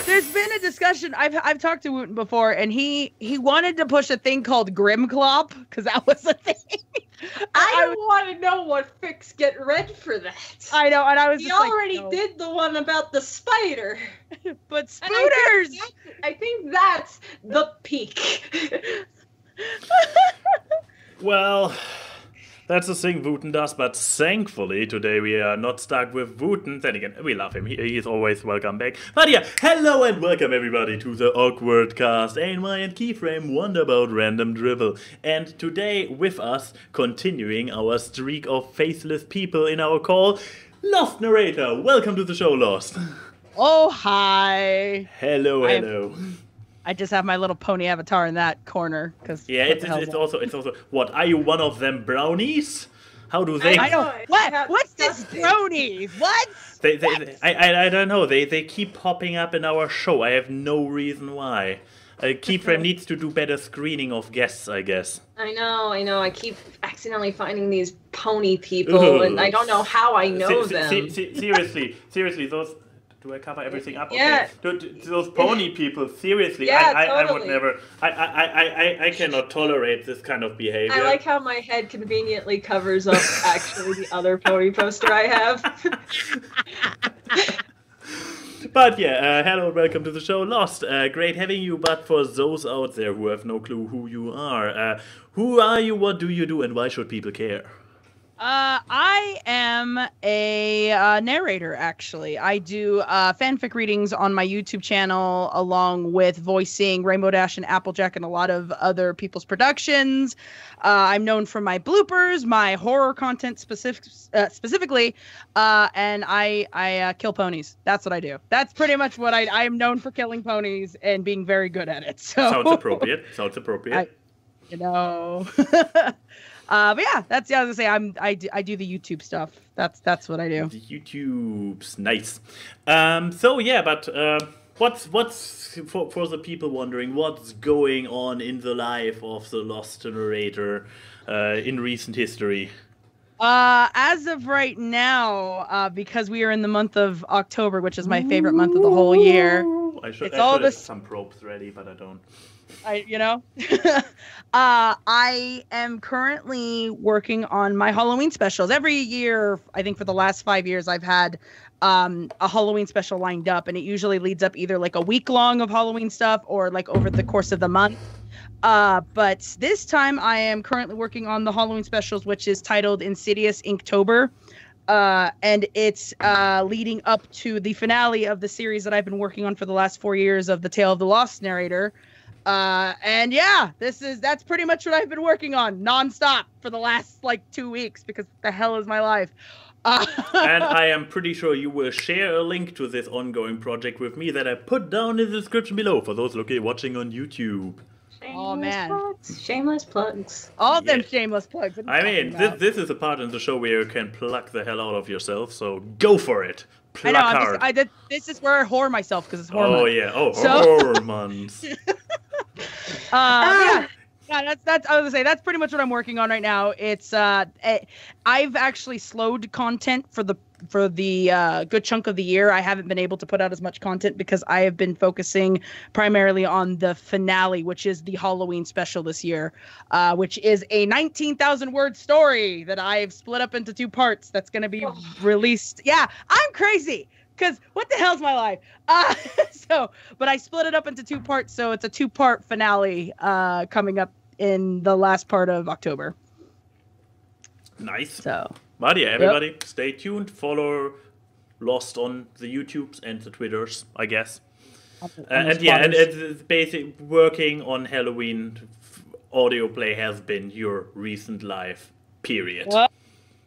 There's been a discussion. I've talked to Wooten before, and he wanted to push a thing called Grimclop because that was a thing. I don't want to know what fics get read for that. I know, and I was. He just already like, no. did the one about the spider. But spooters. I think that's the peak. Well, that's the thing Wooten does, but thankfully today we are not stuck with Wooten. Then again, we love him. He is always welcome back. But yeah, hello and welcome everybody to the AWKWARDCast. ANY and Keyframe wonder about random drivel. And today with us, continuing our streak of faceless people in our call, TheLostNarrator. Welcome to the show, Lost. Oh, hi. Hello. I just have my little pony avatar in that corner because Yeah, it's also. What are you, one of them brownies? How do they? I don't. What's this brownies? What? I don't know. They keep popping up in our show. I have no reason why. Keyframe needs to do better screening of guests, I guess. I know. I keep accidentally finding these pony people, and I don't know how I know them. Seriously, those. Do I cover everything up? Yeah. Okay. Those pony people, seriously, yeah, I would never. I cannot tolerate this kind of behavior. I like how my head conveniently covers up actually the other pony poster I have. But yeah, hello, welcome to the show, Lost. Great having you, but for those out there who have no clue who you are, who are you, what do you do, and why should people care? I am a narrator, actually. I do fanfic readings on my YouTube channel, along with voicing Rainbow Dash and Applejack and a lot of other people's productions. I'm known for my bloopers, my horror content specifically, and I kill ponies. That's what I do. That's pretty much what I am known for, killing ponies and being very good at it. So Sounds appropriate. But yeah, that's I was gonna say I do the YouTube stuff. That's what I do. The YouTube's nice. So yeah, but what's for the people wondering what's going on in the life of the TheLostNarrator in recent history? As of right now, because we are in the month of October, which is my favorite month of the whole year. I should have some probes ready, but I don't. I am currently working on my Halloween specials. Every year, I think for the last 5 years, I've had a Halloween special lined up, and it usually leads up either like a week long of Halloween stuff or like over the course of the month. But this time I am currently working on the Halloween specials, which is titled Insidious Inktober. And it's leading up to the finale of the series that I've been working on for the last 4 years of The Tale of the Lost Narrator. And yeah, that's pretty much what I've been working on nonstop for the last like 2 weeks, because the hell is my life. And I am pretty sure you will share a link to this ongoing project with me that I put down in the description below for those watching on YouTube. Oh man, shameless plugs. All them shameless plugs. I mean, this is a part in the show where you can plug the hell out of yourself, so go for it. Plug hard. This is where I whore myself because it's horror month. Oh yeah, horror month. Yeah, that's I was gonna say that's pretty much what I'm working on right now. It's I've actually slowed content for the good chunk of the year. I haven't been able to put out as much content because I have been focusing primarily on the finale, which is the Halloween special this year, which is a 19,000 word story that I've split up into 2 parts. That's going to be released. Yeah, I'm crazy. Because what the hell's my life? But I split it up into 2 parts, so it's a 2-part finale coming up in the last part of October. Nice. So, but yeah, everybody, stay tuned. Follow Lost on the YouTubes and the Twitters, I guess. And it's basically working on Halloween audio play has been your recent life. Period. Well,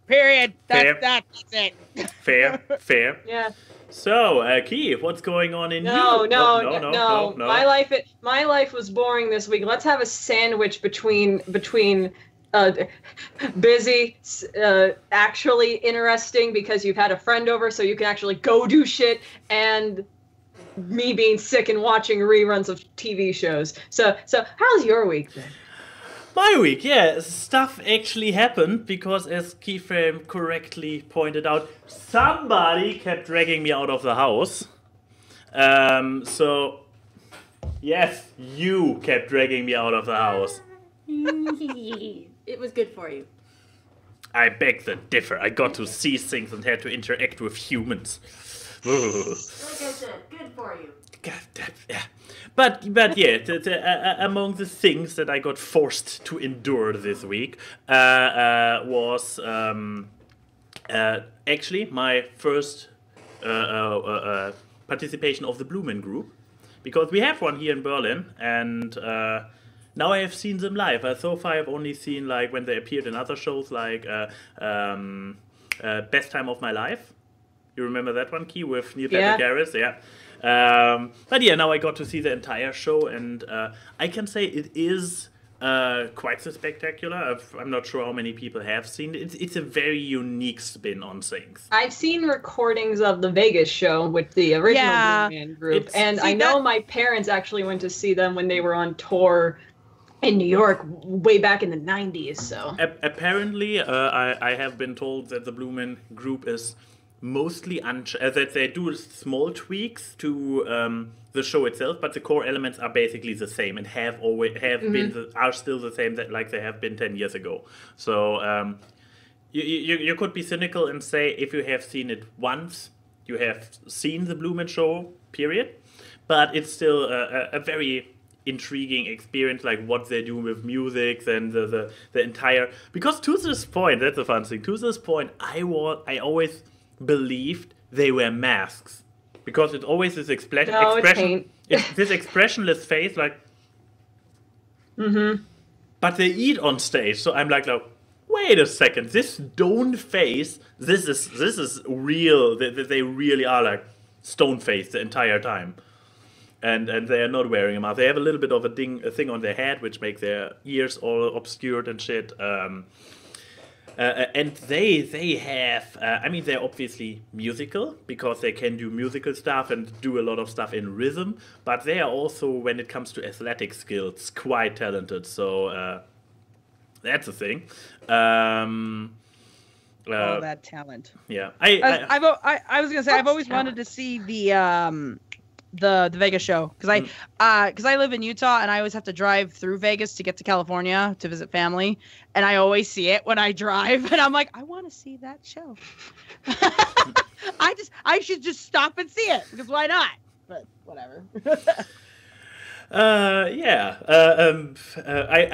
period. That's it. Fair. Yeah. So, Key, what's going on in you? No. My life was boring this week. Let's have a sandwich between busy, actually interesting because you've had a friend over, so you can actually go do shit, and me being sick and watching reruns of TV shows. So how's your week been? My week, yeah, stuff actually happened because, as Keyframe correctly pointed out, somebody kept dragging me out of the house. So, yes, you kept dragging me out of the house. It was good for you. I beg to differ. I got to see things and had to interact with humans. Ooh. Like I said, good for you. God damn, yeah. But yeah, among the things that I got forced to endure this week was actually my first participation of the Blumen group, because we have one here in Berlin, and now I have seen them live. So far I've only seen like when they appeared in other shows, like Best Time of My Life. You remember that one, Key, with Neil Patrick Harris? Yeah. But yeah, now I got to see the entire show, and I can say it is quite so spectacular. I'm not sure how many people have seen it. It's a very unique spin on things. I've seen recordings of the Vegas show with the original Blue Man group, and I know my parents actually went to see them when they were on tour in New York way back in the 90s. So apparently, I have been told that the Blue Man group is mostly that they do small tweaks to the show itself, but the core elements are basically the same and are still the same that like they have been 10 years ago. So you could be cynical and say if you have seen it once, you have seen the Blue Man show, period. But it's still a very intriguing experience, like what they do with music and the entire. Because to this point, that's a fun thing. To this point, I always believed they were masks, because it's always this expression. It's this expressionless face, like. But they eat on stage, so I'm like, wait a second, this stone face, this is real. They really are like stone faced the entire time, and they are not wearing a mask. They have a little bit of a thing on their head, which make their ears all obscured and shit. And they have, I mean, they're obviously musical, because they can do musical stuff and do a lot of stuff in rhythm, but they are also, when it comes to athletic skills, quite talented. So that's a thing. All that talent. Yeah. I was gonna say, I've always wanted to see the Vegas show, because I live in Utah, and I always have to drive through Vegas to get to California to visit family, and I always see it when I drive, and I'm like, I want to see that show. I should just stop and see it, because why not? But whatever. I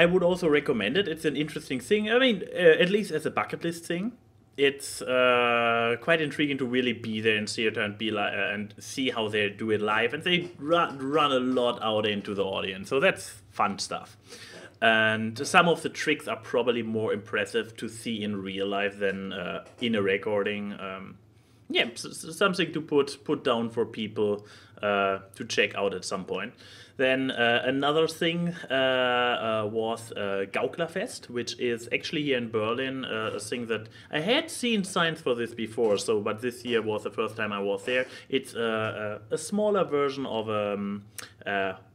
would also recommend it. It's an interesting thing. I mean, at least as a bucket list thing. It's quite intriguing to really be there in theater and and see how they do it live, and they run a lot out into the audience, so that's fun stuff. And some of the tricks are probably more impressive to see in real life than in a recording. Something to put down for people to check out at some point. Then another thing was AWKWARDCast, which is actually here in Berlin, a thing that I had seen signs for this before, but this year was the first time I was there. It's a smaller version of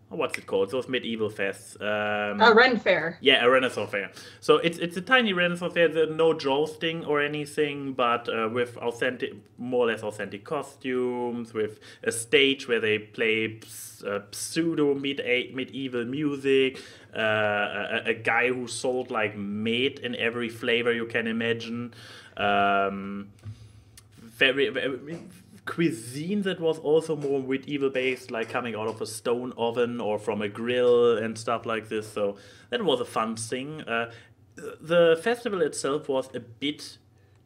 what's it called? Those medieval fests. A Ren Fair. Yeah, a Renaissance fair. So it's a tiny Renaissance fair. There's no jousting or anything, but with more or less authentic costumes, with a stage where they play pseudo medieval music. A guy who sold like meat in every flavor you can imagine. Very cuisine that was also more medieval based, like coming out of a stone oven or from a grill and stuff like this. So that was a fun thing. The festival itself was a bit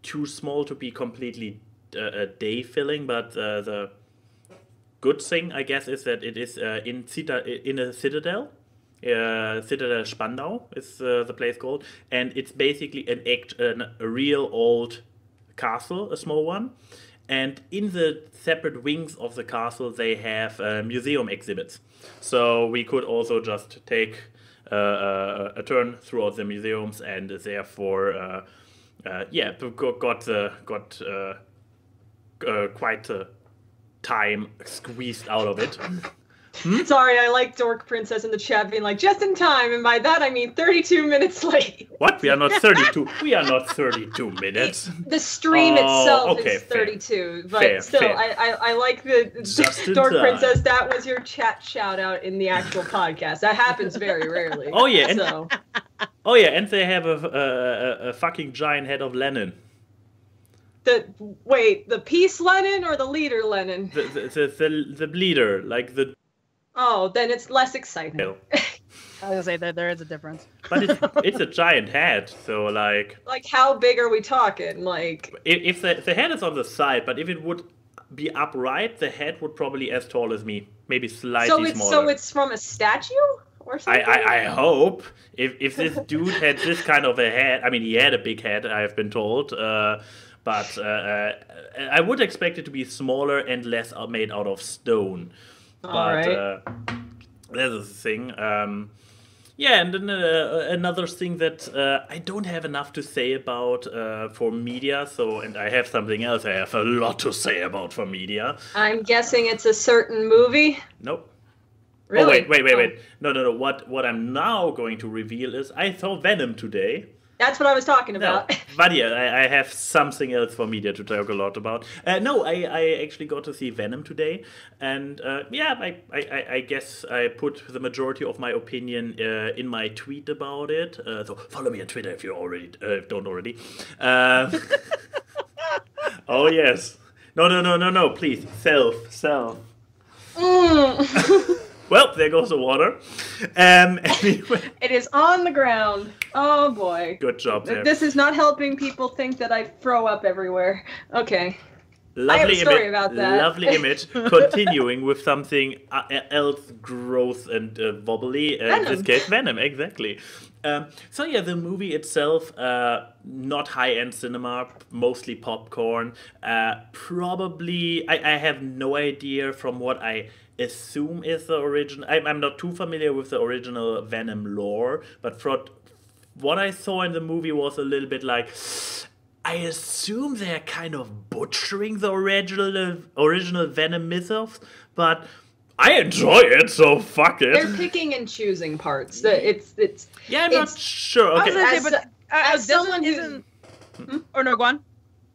too small to be completely day filling, but the good thing, I guess, is that it is in a citadel. Citadel Spandau is the place called, and it's basically a real old castle, a small one. And in the separate wings of the castle, they have museum exhibits. So we could also just take a turn throughout the museums, and therefore, got quite a time squeezed out of it. Sorry, I like Dork Princess in the chat being like, just in time, and by that I mean 32 minutes late. What? We are not 32. We are not 32 minutes. The stream itself okay, is 32, but fair, still, fair. I like the Just in Dork time. Princess. That was your chat shout out in the actual podcast. That happens very rarely. Oh yeah, and, So oh yeah, and they have a fucking giant head of Lenin. the Peace Lenin or the Leader Lenin? The leader, like the. Oh, then it's less exciting. I was gonna say that there is a difference. But it's a giant head, so like. Like, how big are we talking? Like, If the head is on the side, but if it would be upright, the head would probably as tall as me, maybe slightly smaller. so it's from a statue or something. I hope if this dude had this kind of a head, I mean he had a big head, I have been told, but I would expect it to be smaller and less made out of stone. But that's the thing. Yeah, and then another thing that I don't have enough to say about for media, and I have something else I have a lot to say about for media. I'm guessing it's a certain movie. Nope. Really? Oh, wait. No. What I'm now going to reveal is I saw Venom today. That's what I was talking about. No, but yeah, I have something else for media to talk a lot about. No, I actually got to see Venom today, and yeah, I guess I put the majority of my opinion in my tweet about it. So follow me on Twitter if you already don't already. Oh yes, no, please, self. Well, there goes the water. Anyway. It is on the ground. Oh boy. Good job there. This is not helping people think that I throw up everywhere. Okay. Lovely I have a story about that. Lovely image. Continuing with something else gross and wobbly. In this case, Venom, exactly. So yeah, the movie itself, not high-end cinema, mostly popcorn. Probably, I have no idea from what I assume is the original. I'm not too familiar with the original Venom lore, but from what I saw in the movie was a little bit like, I assume they're kind of butchering the original Venom mythos, but I enjoy it, so fuck it. They're picking and choosing parts. It's yeah, I'm not sure. Okay. As someone who Or no, go on.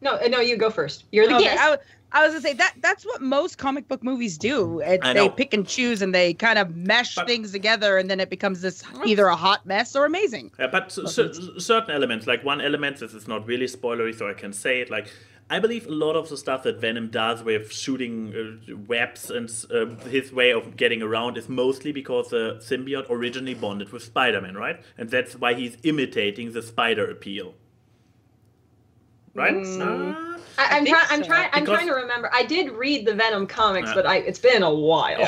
No, you go first. You're the guest. I was gonna say that's what most comic book movies do. They pick and choose and they kind of mesh things together, and then it becomes this either a hot mess or amazing. Yeah, but certain elements, like one element, this is not really spoilery, so I can say it. Like, I believe a lot of the stuff that Venom does with shooting webs and his way of getting around is mostly because the symbiote originally bonded with Spider-Man, right? And that's why he's imitating the spider appeal. Right? I'm trying to remember. I did read the Venom comics, but it's been a while.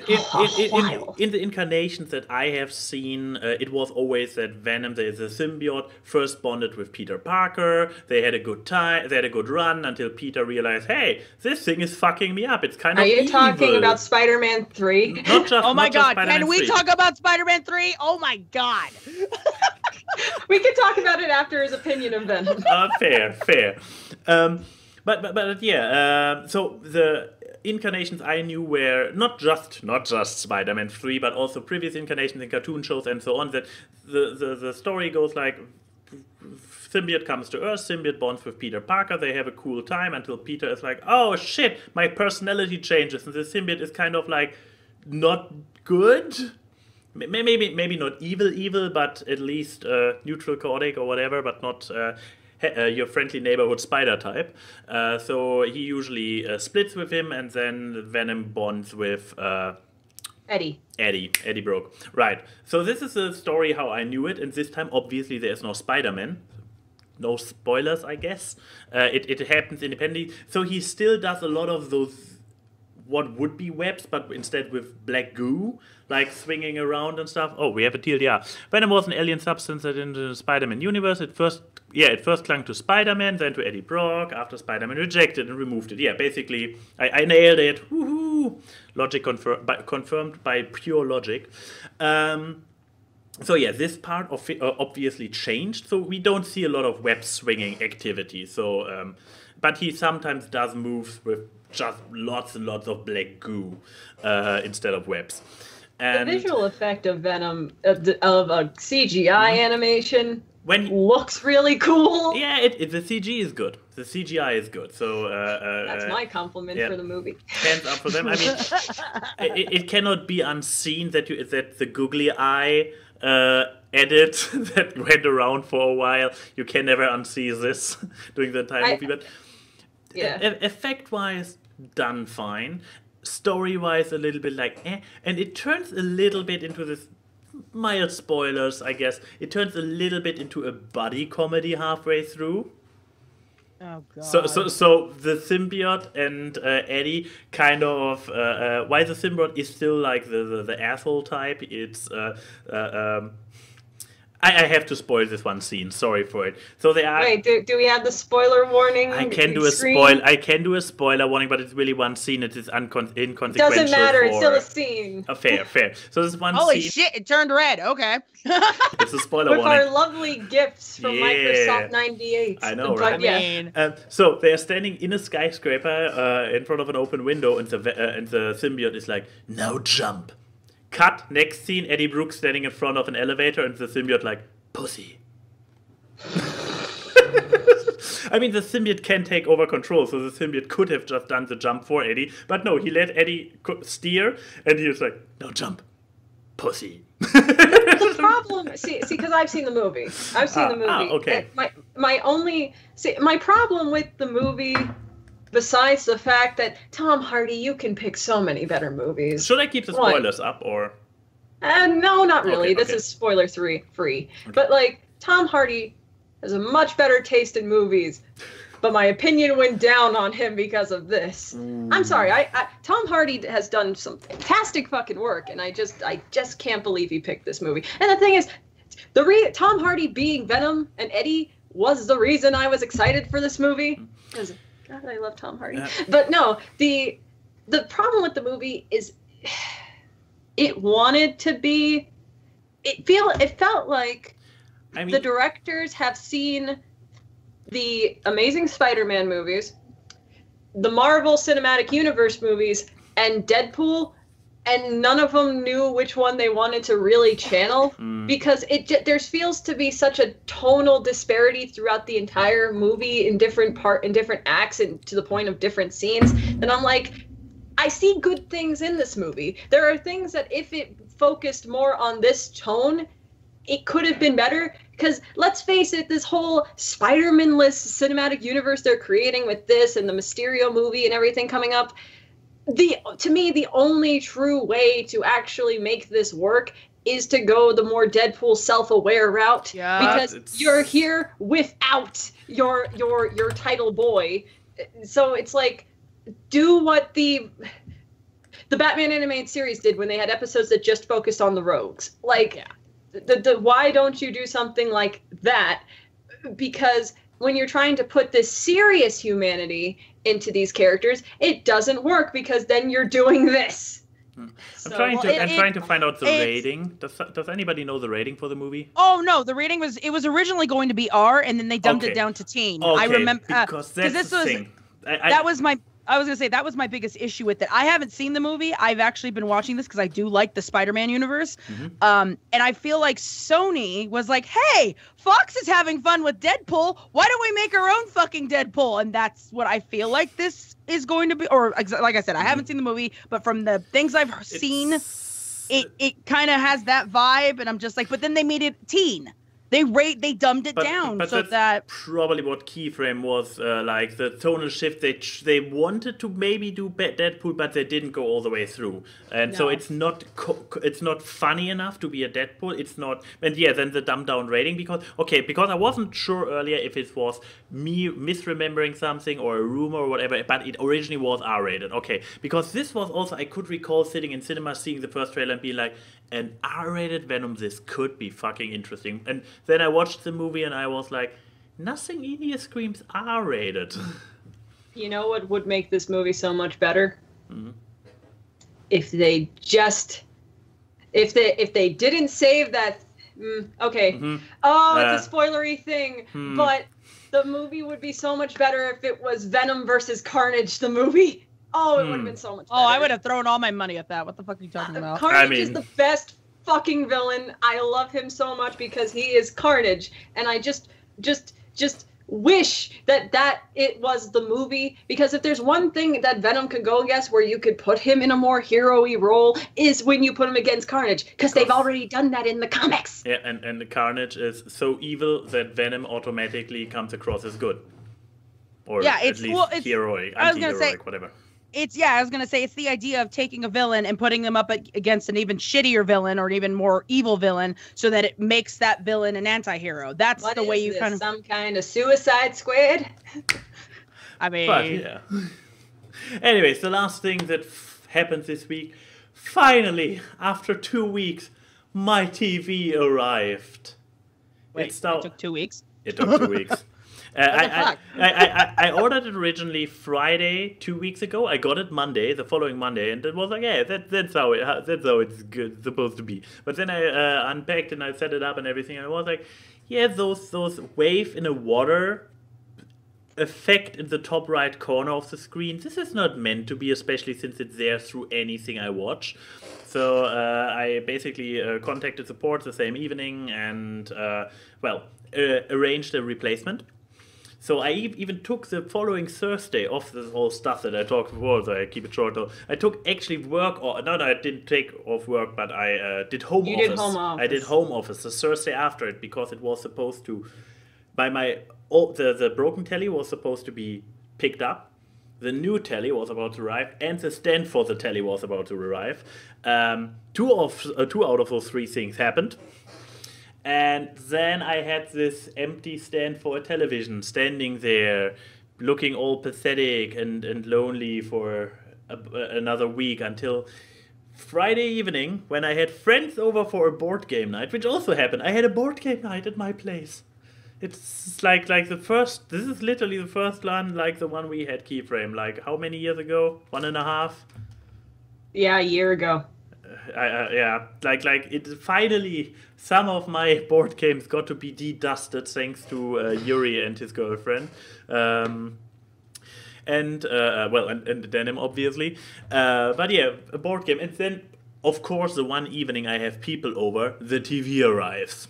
Yeah, in the incarnations that I have seen, it was always that Venom, the symbiote, first bonded with Peter Parker. They had a good time. They had a good run until Peter realized, hey, this thing is fucking me up. It's kind of evil. Are you talking about Spider-Man 3? Not just. Oh my God! Can we talk about Spider-Man 3? Oh my God! We can talk about it after his opinion of Venom. Fair. But yeah, so the incarnations I knew were not just Spider-Man 3, but also previous incarnations in cartoon shows and so on. That the story goes like, symbiote comes to Earth, symbiote bonds with Peter Parker, they have a cool time until Peter is like, oh shit, my personality changes, and the symbiote is kind of like not good. Maybe not evil, but at least neutral chaotic or whatever, but not your friendly neighborhood spider type. So he usually splits with him, and then Venom bonds with Eddie Brock. Right. So this is the story how I knew it, and this time obviously there is no Spider-Man. No spoilers, I guess. It happens independently. So he still does a lot of those what would be webs, but instead with black goo, like swinging around and stuff. Oh, we have a TLDR. Venom was an alien substance that in the Spider-Man universe, it first clung to Spider-Man, then to Eddie Brock, after Spider-Man rejected and removed it. Yeah, basically, I nailed it. Woohoo! Logic confirmed by pure logic. So yeah, this part of it obviously changed, so we don't see a lot of web swinging activity. So, but he sometimes does moves with just lots and lots of black goo instead of webs. And the visual effect of Venom, of a CGI animation, looks really cool. Yeah, the CG is good. The CGI is good. So that's my compliment for the movie. Hands up for them. I mean, it cannot be unseen that the googly eye edit that went around for a while. You can never unsee this during the entire movie. But effect-wise, done fine. Story-wise, a little bit like and it turns a little bit into this mild spoilers, I guess. It turns a little bit into a buddy comedy halfway through. Oh god. So the symbiote and Eddie kind of why the symbiote is still like the asshole type. It's I have to spoil this one scene. Sorry for it. So they are. Wait, do we have the spoiler warning? I can do a spoiler warning, but it's really one scene. It is inconsequential. Doesn't matter. It's still a scene. Fair. So this one. Holy scene, shit! It turned red. Okay. It's a spoiler with warning. With our lovely gifts from Microsoft 98. I know, right? So they are standing in a skyscraper in front of an open window, and the symbiote is like, "Now jump." Cut, next scene, Eddie Brooks standing in front of an elevator and the symbiote like, pussy. I mean, the symbiote can take over control, so the symbiote could have just done the jump for Eddie, but no, he let Eddie steer, and he was like, no, jump, pussy. The problem, because I've seen the movie. Okay. My problem with the movie, besides the fact that, Tom Hardy, you can pick so many better movies. Should I keep the spoilers up, or? No, not really. Okay, this is spoiler free. Okay. But, Tom Hardy has a much better taste in movies. But my opinion went down on him because of this. I'm sorry. Tom Hardy has done some fantastic fucking work, and I just can't believe he picked this movie. And the thing is, Tom Hardy being Venom and Eddie was the reason I was excited for this movie. Because God, I love Tom Hardy. But no, the problem with the movie is it wanted to be. It felt like the directors have seen the Amazing Spider-Man movies, the Marvel Cinematic Universe movies, and Deadpool, and none of them knew which one they wanted to really channel because there feels to be such a tonal disparity throughout the entire movie in different acts and to the point of different scenes. And I'm like, I see good things in this movie. There are things that if it focused more on this tone, it could have been better. Because let's face it, this whole Spider-Man-less cinematic universe they're creating with this and the Mysterio movie and everything coming up, to me, the only true way to actually make this work is to go the more Deadpool self-aware route. Yeah, because you're here without your title boy. So it's like, do what the Batman animated series did when they had episodes that just focused on the rogues. Why don't you do something like that? Because when you're trying to put this serious humanity into these characters, it doesn't work because then you're doing this. I'm trying to find out the rating. Does anybody know the rating for the movie? Oh no, the rating was originally going to be R, and then they dumped it down to teen. Okay, I remember because that's the thing. I was gonna say that was my biggest issue with it. I haven't seen the movie. I've actually been watching this because I do like the Spider-Man universe. And I feel like Sony was like, "Hey, Fox is having fun with Deadpool. Why don't we make our own fucking Deadpool?" And that's what I feel like this is going to be. Or like I said, I haven't seen the movie, but from the things I've seen, it kind of has that vibe. And I'm just like, but then they made it teen. They dumbed it down so that's that probably what Keyframe was like, the tonal shift. They wanted to maybe do Deadpool, but they didn't go all the way through, and so it's not funny enough to be a Deadpool. It's not, and then the dumbed down rating because I wasn't sure earlier if it was me misremembering something or a rumor or whatever, but it originally was R-rated. Okay, because this was also, I could recall sitting in cinema seeing the first trailer and being like, an R-rated Venom, this could be fucking interesting. And then I watched the movie and I was like, nothing in here screams R-rated. You know what would make this movie so much better? If they didn't save that. It's a spoilery thing, but the movie would be so much better if it was Venom versus Carnage, the movie. Oh, it would have been so much better. Oh, I would have thrown all my money at that. What the fuck are you talking about? Carnage is the best fucking villain. I love him so much because he is Carnage, and I just wish that it was the movie, because if there's one thing that Venom could go against where you could put him in a more hero-y role is when you put him against Carnage, because they've already done that in the comics. Yeah, and the Carnage is so evil that Venom automatically comes across as good. Or at least heroic, anti-heroic, whatever. I was gonna say it's the idea of taking a villain and putting them up against an even shittier villain or an even more evil villain, so that it makes that villain an anti-hero. That's the way you kind of some kind of Suicide Squad. I mean, but, yeah. Anyways, the last thing that happened this week, finally, after 2 weeks, my TV arrived. Wait, it took 2 weeks. It took 2 weeks. I ordered it originally Friday 2 weeks ago. I got it Monday, the following Monday, and it was like, yeah, that's how it's good, supposed to be. But then I unpacked and I set it up and everything, and I was like, yeah, those wave in a water effect in the top right corner of the screen, this is not meant to be, especially since it's there through anything I watch. So I basically contacted support the same evening and arranged a replacement. So I even took the following Thursday off this whole stuff that I talked before, so I keep it short though. I took actually work, I didn't take off work, but I did home office. You did home office. I did home office the Thursday after it, because it was supposed to, the broken telly was supposed to be picked up, the new telly was about to arrive, and the stand for the telly was about to arrive. Two out of those three things happened. And then I had this empty stand for a television standing there, looking all pathetic and lonely for another week, until Friday evening, when I had friends over for a board game night, which also happened. I had a board game night at my place. It's like the first, this is literally the first one, like the one we had, Keyframe, like how many years ago? 1.5? Yeah, a year ago. Like it finally, some of my board games got to be de-dusted thanks to Yuri and his girlfriend, and Denim obviously, but yeah, a board game, and then of course the one evening I have people over, the TV arrives.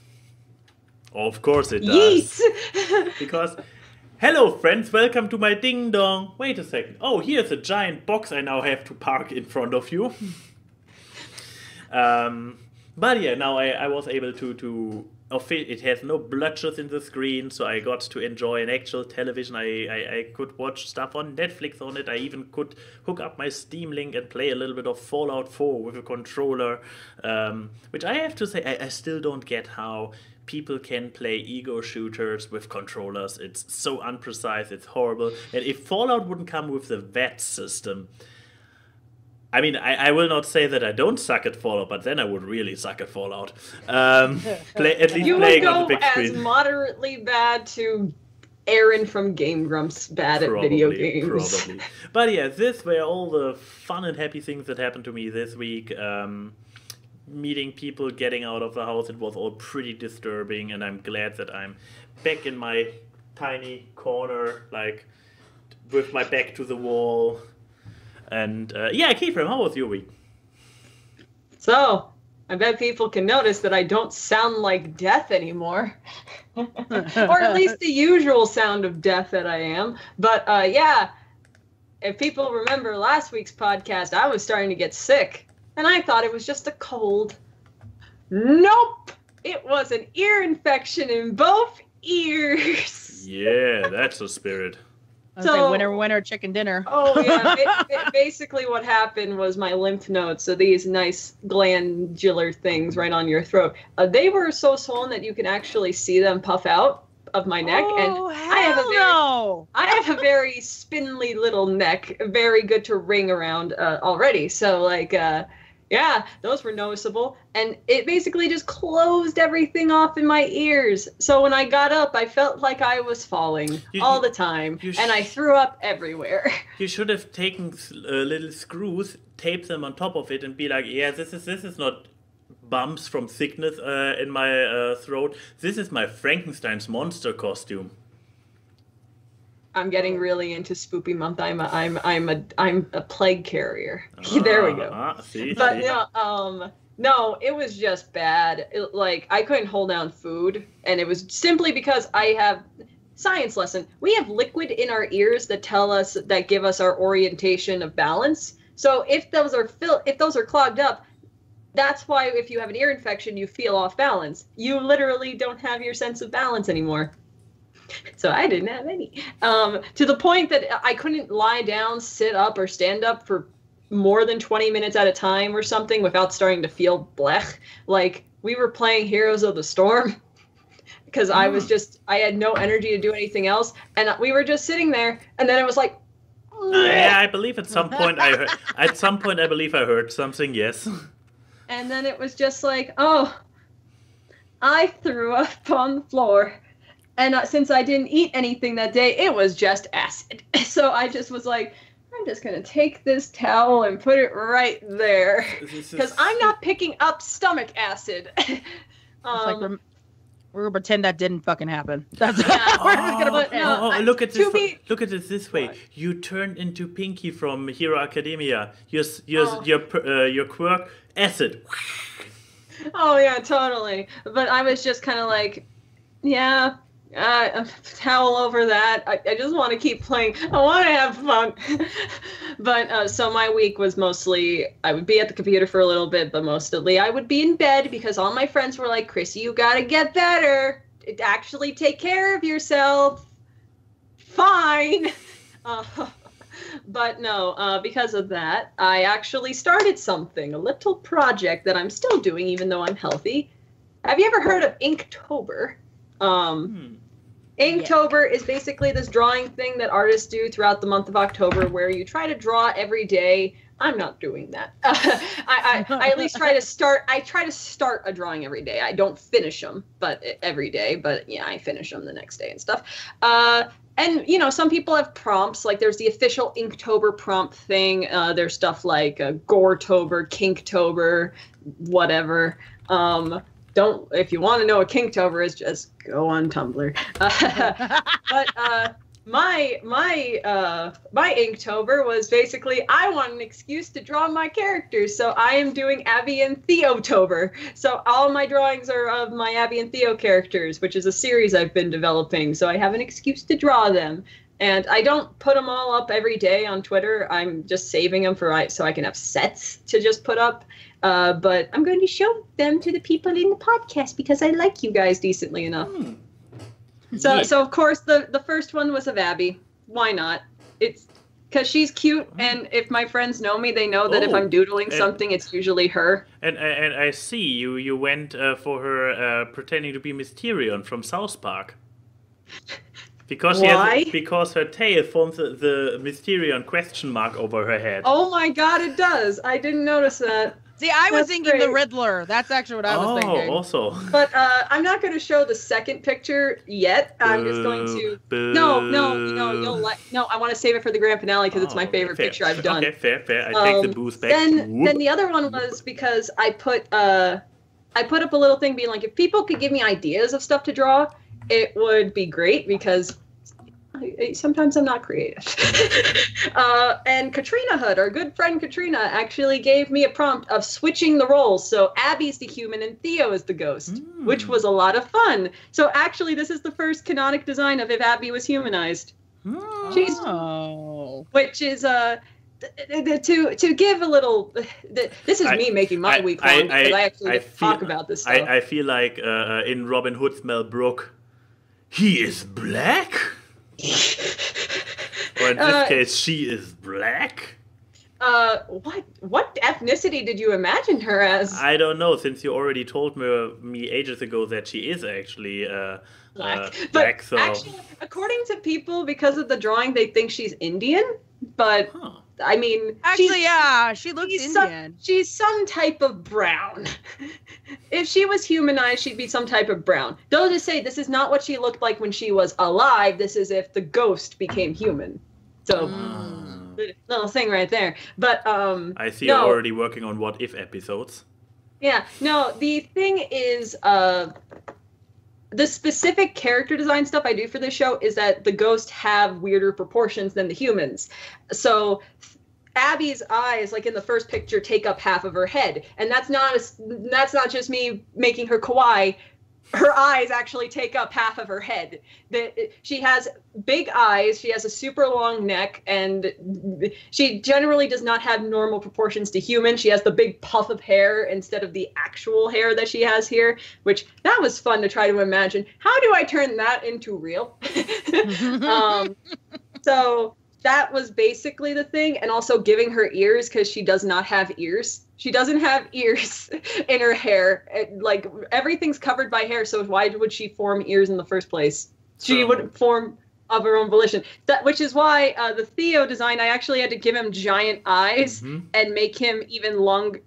Of course it does. Yeet! Because, hello friends, welcome to my ding dong. Wait a second. Oh, here's a giant box I now have to park in front of you. But yeah, now I was able to it has no blotches in the screen, so I got to enjoy an actual television. I could watch stuff on Netflix on it. I even could hook up my Steam Link and play a little bit of Fallout 4 with a controller, which I have to say, I still don't get how people can play ego shooters with controllers. It's so unprecise, it's horrible. And if Fallout wouldn't come with the VAT system, I mean, I will not say that I don't suck at Fallout, but then I would really suck at Fallout. At least you playing would on the go big as screen. moderately bad to Aaron from Game Grumps bad at video games. Probably. But yeah, this were all the fun and happy things that happened to me this week. Meeting people, getting out of the house, it was all pretty disturbing, and I'm glad that I'm back in my tiny corner, like, with my back to the wall. And yeah, Keyframe, how was your week? So, I bet people can notice that I don't sound like death anymore. Or at least the usual sound of death that I am. But yeah, if people remember last week's podcast, I was starting to get sick. And I thought it was just a cold. Nope! It was an ear infection in both ears. Yeah, that's the spirit. I was like, winner, chicken dinner. Oh, yeah. Basically what happened was my lymph nodes, so these nice glandular things right on your throat, they were so swollen that you can actually see them puff out of my neck. Oh, and hell I have a very spindly little neck, very good to ring around already. So, like, yeah, those were noticeable. And it basically just closed everything off in my ears. So when I got up, I felt like I was falling all the time. And I threw up everywhere. You should have taken little screws, taped them on top of it, and be like, yeah, this is not bumps from sickness in my throat. This is my Frankenstein's monster costume. I'm getting really into spoopy month. I'm a plague carrier. There we go. See, But see. no, it was just bad. Like I couldn't hold down food, and it was simply because I have science lesson. We have liquid in our ears that give us our orientation of balance. So if those are clogged up, that's why if you have an ear infection, you feel off balance. You literally don't have your sense of balance anymore. So I didn't have any. To the point that I couldn't lie down, sit up, or stand up for more than 20 minutes at a time or something without starting to feel blech. Like, we were playing Heroes of the Storm because I had no energy to do anything else. And we were just sitting there, and then it was like, yeah, I believe at some point I heard something, yes. And then it was just like, oh, I threw up on the floor. And since I didn't eat anything that day, it was just acid. So I just was like, I'm just going to take this towel and put it right there. Because I'm not picking up stomach acid. We're going to pretend that didn't fucking happen. That's Look at this. Look at it this way. What? You turned into Pinky from Hero Academia. Your quirk, acid. Oh, yeah, totally. But I was just kind of like, yeah, towel over that. I just want to keep playing. I want to have fun. But so my week was mostly, I would be at the computer for a little bit, but mostly I would be in bed because all my friends were like, Chrissy, you got to get better. Actually take care of yourself. Fine. But no, because of that, I actually started something, a little project that I'm still doing even though I'm healthy. Have you ever heard of Inktober? Inktober is basically this drawing thing that artists do throughout the month of October where you try to draw every day. I'm not doing that. I at least try to start a drawing every day. I don't finish them every day, but yeah, I finish them the next day and stuff. And, you know, some people have prompts, like there's the official Inktober prompt thing. There's stuff like Goretober, Kinktober, whatever. If you want to know what Kinktober is, just go on Tumblr. But my Inktober was basically, I want an excuse to draw my characters, so I am doing Abby and Theotober. So all my drawings are of my Abby and Theo characters, which is a series I've been developing, so I have an excuse to draw them. And I don't put them all up every day on Twitter. I'm just saving them so I can have sets to just put up. But I'm going to show them to the people in the podcast because I like you guys decently enough. So of course the first one was of Abby. Why not? It's because she's cute, and if my friends know me, they know that if I'm doodling something, it's usually her. And I see you went for her pretending to be Mysterion from South Park. Because because her tail forms the Mysterion question mark over her head. Oh my god, it does! I didn't notice that. See, I was thinking the Riddler. That's actually what I was thinking. Oh, also. But I'm not going to show the second picture yet. I'm just going to. No, I want to save it for the grand finale because it's my favorite picture I've done. Okay, fair. I take the boost back. Then the other one was because I put up a little thing being like, if people could give me ideas of stuff to draw, it would be great because sometimes I'm not creative. And Katrina Hood, our good friend Katrina, actually gave me a prompt of switching the roles. So Abby's the human and Theo is the ghost, which was a lot of fun. So actually, this is the first canonic design of if Abby was humanized. Which is to give a little. This is me making my week long because I actually get to talk about this stuff. I feel like in Robin Hood's Mel Brooke, he is black. Or in this case, she is black. What ethnicity did you imagine her as? I don't know, since you already told me ages ago that she is actually black. Black, so actually, according to people, because of the drawing, they think she's Indian. But I mean, actually, she looks Indian. She's some type of brown. If she was humanized, she'd be some type of brown. They'll just say this is not what she looked like when she was alive. This is if the ghost became human. So, little thing right there. But I see you're already working on what if episodes. Yeah. No, the thing is, the specific character design stuff I do for this show is that the ghosts have weirder proportions than the humans. So Abby's eyes, like in the first picture, take up half of her head, and that's not just me making her kawaii. Her eyes actually take up half of her head. She has big eyes, she has a super long neck, and she generally does not have normal proportions to human. She has the big puff of hair instead of the actual hair that she has here, which that was fun to try to imagine. How do I turn that into real? So that was basically the thing, and also giving her ears because she does not have ears. She doesn't have ears in her hair. Like, everything's covered by hair, so why would she form ears in the first place? She wouldn't form of her own volition. Which is why the Theo design, I actually had to give him giant eyes and make him even long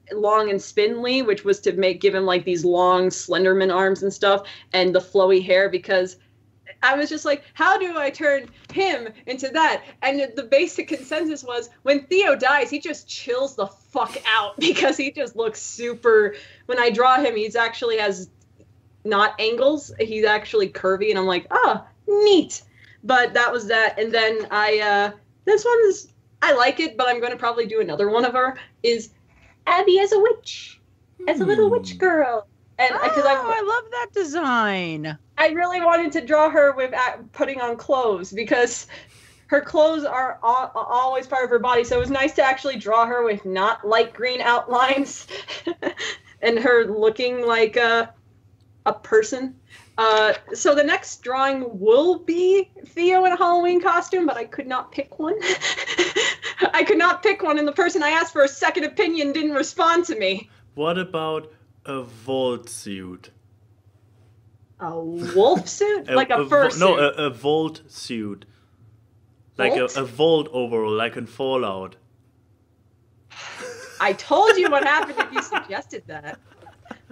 and spindly, which was to give him like these long Slenderman arms and stuff, and the flowy hair, because I was just like, how do I turn him into that? And the basic consensus was, when Theo dies, he just chills the fuck out, because he just looks super... When I draw him, he's actually has not angles. He's actually curvy, and I'm like, oh, neat. But that was that. And then this one is... I like it, but I'm going to probably do another one of her, is Abby as a witch. As a little witch girl. And I love that design. I really wanted to draw her with putting on clothes, because her clothes are always part of her body. So it was nice to actually draw her with not light green outlines and her looking like a person. So the next drawing will be Theo in a Halloween costume, but I could not pick one. I could not pick one, and the person I asked for a second opinion didn't respond to me. What about a Volt suit? A wolf suit? Like a fur suit? No, a Volt suit. Like a Volt overall, like in Fallout. I told you what happened if you suggested that.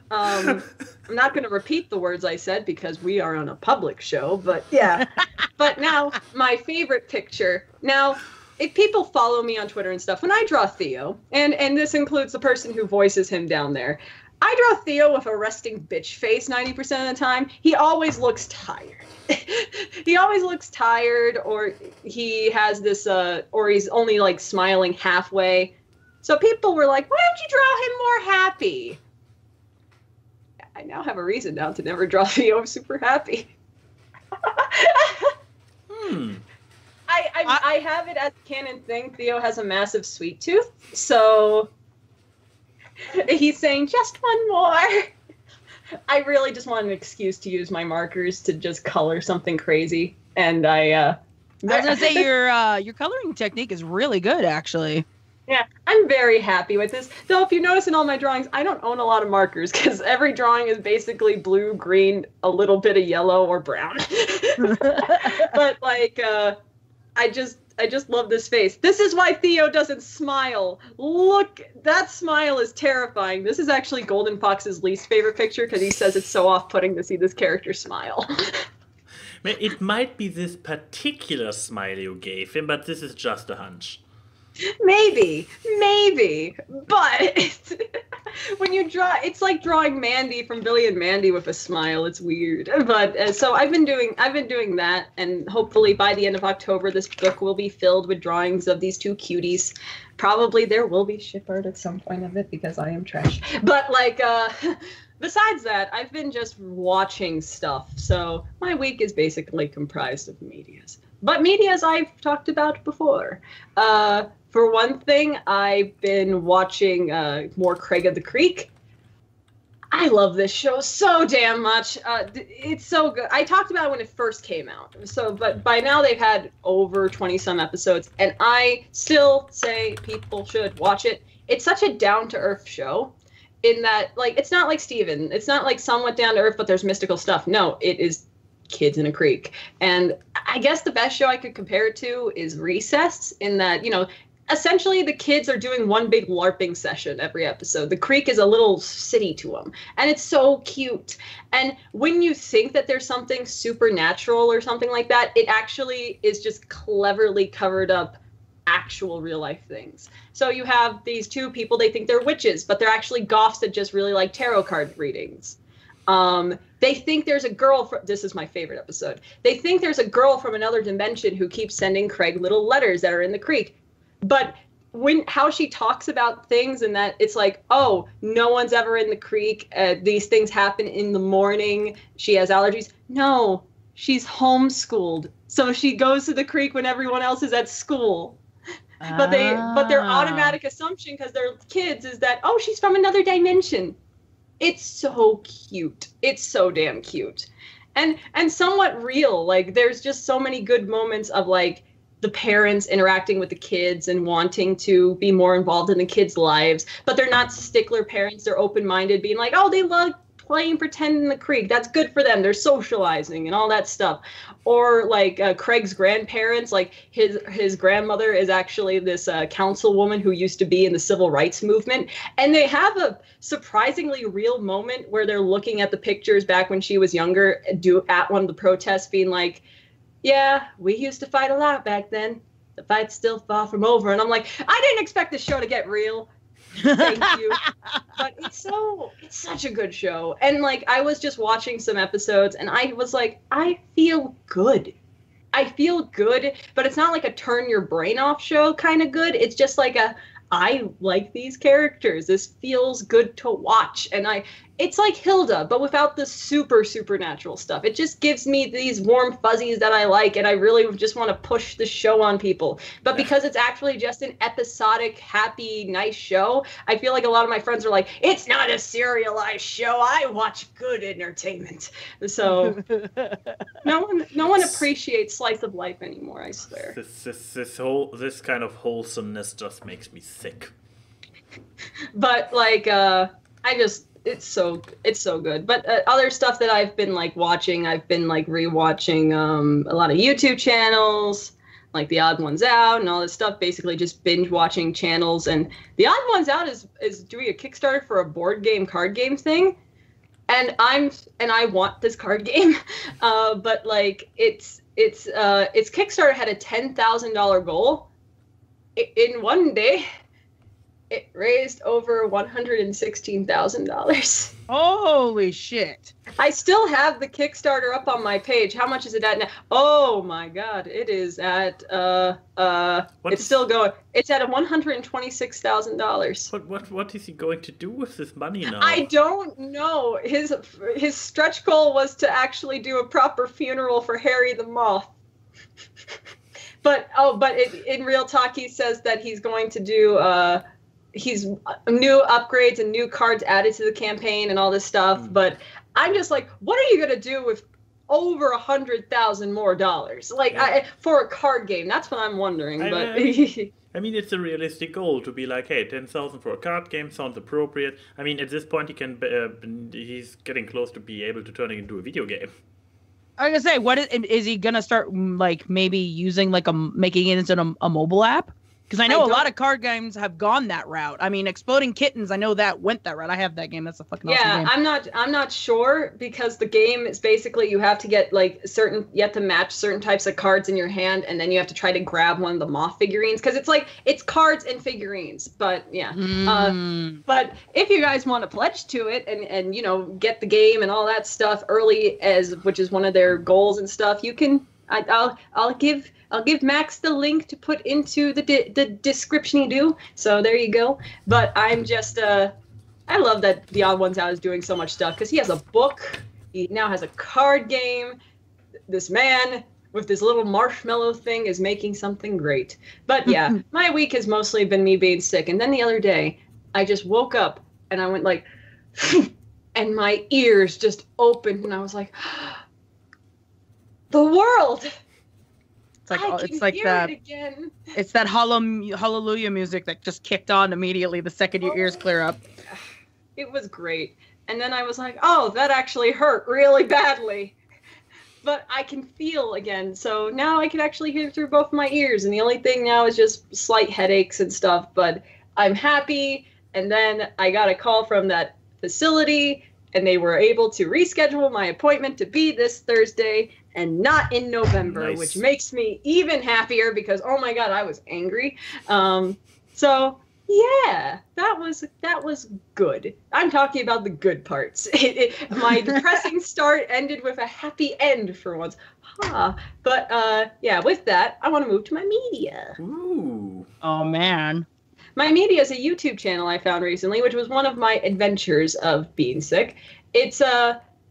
I'm not going to repeat the words I said because we are on a public show, but yeah. But now, my favorite picture. Now, if people follow me on Twitter and stuff, when I draw Theo, and this includes the person who voices him down there, I draw Theo with a resting bitch face 90% of the time. He always looks tired. He always looks tired, or he has this, or he's only like smiling halfway. So people were like, why don't you draw him more happy? I now have a reason now to never draw Theo super happy. I have it as a canon thing. Theo has a massive sweet tooth, so he's saying just one more. I really just want an excuse to use my markers to just color something crazy, and I was gonna say your coloring technique is really good, actually. Yeah, I'm very happy with this. Though, if you notice in all my drawings, I don't own a lot of markers because every drawing is basically blue, green, a little bit of yellow or brown. But like, I just love this face. This is why Theo doesn't smile. Look, that smile is terrifying. This is actually Golden Fox's least favorite picture because he says it's so off-putting to see this character smile. It might be this particular smile you gave him, but this is just a hunch. Maybe, but when you draw, it's like drawing Mandy from Billy and Mandy with a smile. It's weird, but so I've been doing that, and hopefully by the end of October, this book will be filled with drawings of these two cuties. Probably there will be ship art at some point of it because I am trash. But like, besides that, I've been just watching stuff. So my week is basically comprised of medias. But medias I've talked about before. For one thing, I've been watching more Craig of the Creek. I love this show so damn much. It's so good. I talked about it when it first came out. But by now they've had over 20-some episodes, and I still say people should watch it. It's such a down-to-earth show in that, like, it's not like Steven. It's not like somewhat down-to-earth, but there's mystical stuff. No, it is kids in a creek. And I guess the best show I could compare it to is Recess, in that, you know, essentially the kids are doing one big LARPing session every episode. The creek is a little city to them, and it's so cute. And when you think that there's something supernatural or something like that, it actually is just cleverly covered up actual real life things. So you have these two people, they think they're witches, but they're actually goths that just really like tarot card readings. They think there's a girl from, this is my favorite episode. They think there's a girl from another dimension who keeps sending Craig little letters that are in the creek. But how she talks about things and that it's like, oh, no one's ever in the creek. These things happen in the morning. She has allergies. No, she's homeschooled. So she goes to the creek when everyone else is at school. But their automatic assumption, because they're kids, is that, oh, she's from another dimension. It's so cute. It's so damn cute. And somewhat real. Like, there's just so many good moments of, like, the parents interacting with the kids and wanting to be more involved in the kids' lives. But they're not stickler parents. They're open-minded, being like, oh, they love playing pretend in the creek. That's good for them. They're socializing and all that stuff. Or like Craig's grandparents, like his grandmother is actually this councilwoman who used to be in the civil rights movement. And they have a surprisingly real moment where they're looking at the pictures back when she was younger at one of the protests, being like, yeah, we used to fight a lot back then. The fight's still far from over. And I'm like, I didn't expect this show to get real. Thank you. But it's such a good show. And like, I was just watching some episodes and I was like, I feel good. I feel good, but it's not like a turn your brain off show kind of good. It's just like I like these characters. This feels good to watch. And it's like Hilda, but without the super supernatural stuff. It just gives me these warm fuzzies that I like, and I really just want to push the show on people. But because it's actually just an episodic, happy, nice show, I feel like a lot of my friends are like, it's not a serialized show. I watch good entertainment. So no one appreciates slice of life anymore, I swear. This kind of wholesomeness just makes me sick. But like it's so good. But other stuff that I've been like watching, I've been like rewatching a lot of YouTube channels, like The Odd Ones Out and all this stuff. Basically, just binge watching channels. And The Odd Ones Out is doing a Kickstarter for a card game thing, and I want this card game, but like its Kickstarter had a $10,000 goal. In one day, it raised over $116,000. Holy shit. I still have the Kickstarter up on my page. How much is it at now? Oh my god, it is at it's still going. It's at $126,000. What is he going to do with this money now? I don't know. His stretch goal was to actually do a proper funeral for Harry the Moth. But in real talk, he says that he's going to do he's new upgrades and new cards added to the campaign and all this stuff. But I'm just like, what are you gonna do with over $100,000 more dollars? Like for a card game? That's what I'm wondering. I mean, it's a realistic goal to be like, hey, 10,000 for a card game sounds appropriate. I mean, at this point, he's getting close to be able to turn it into a video game. I was gonna say, is he gonna start like maybe using like making it into a mobile app? Because I know a lot of card games have gone that route. I mean, Exploding Kittens, I know that went that route. I have that game. That's a fucking awesome game. Yeah, I'm not sure, because the game is basically you have to get like you have to match certain types of cards in your hand, and then you have to try to grab one of the moth figurines, because it's cards and figurines. But yeah, but if you guys want to pledge to it and you know, get the game and all that stuff early, which is one of their goals and stuff, you can. I'll give Max the link to put into the description. So there you go. But I'm just I love that The Odd Ones Out is doing so much stuff, because he has a book. He now has a card game. This man with this little marshmallow thing is making something great. But yeah, my week has mostly been me being sick. And then the other day, I just woke up and I went like, and my ears just opened, and I was like, the world. It's like that. It's that hallelujah music that just kicked on immediately the second your ears clear up. It was great. And then I was like, oh, that actually hurt really badly. But I can feel again. So now I can actually hear through both my ears. And the only thing now is just slight headaches and stuff. But I'm happy. And then I got a call from that facility, and they were able to reschedule my appointment to be this Thursday and not in November, which makes me even happier, because, oh my God, I was angry. So Yeah, that was good. I'm talking about the good parts. My depressing start ended with a happy end for once. But yeah, with that, I want to move to my media. Ooh. Oh man. My media is a YouTube channel I found recently, which was one of my adventures of being sick. It's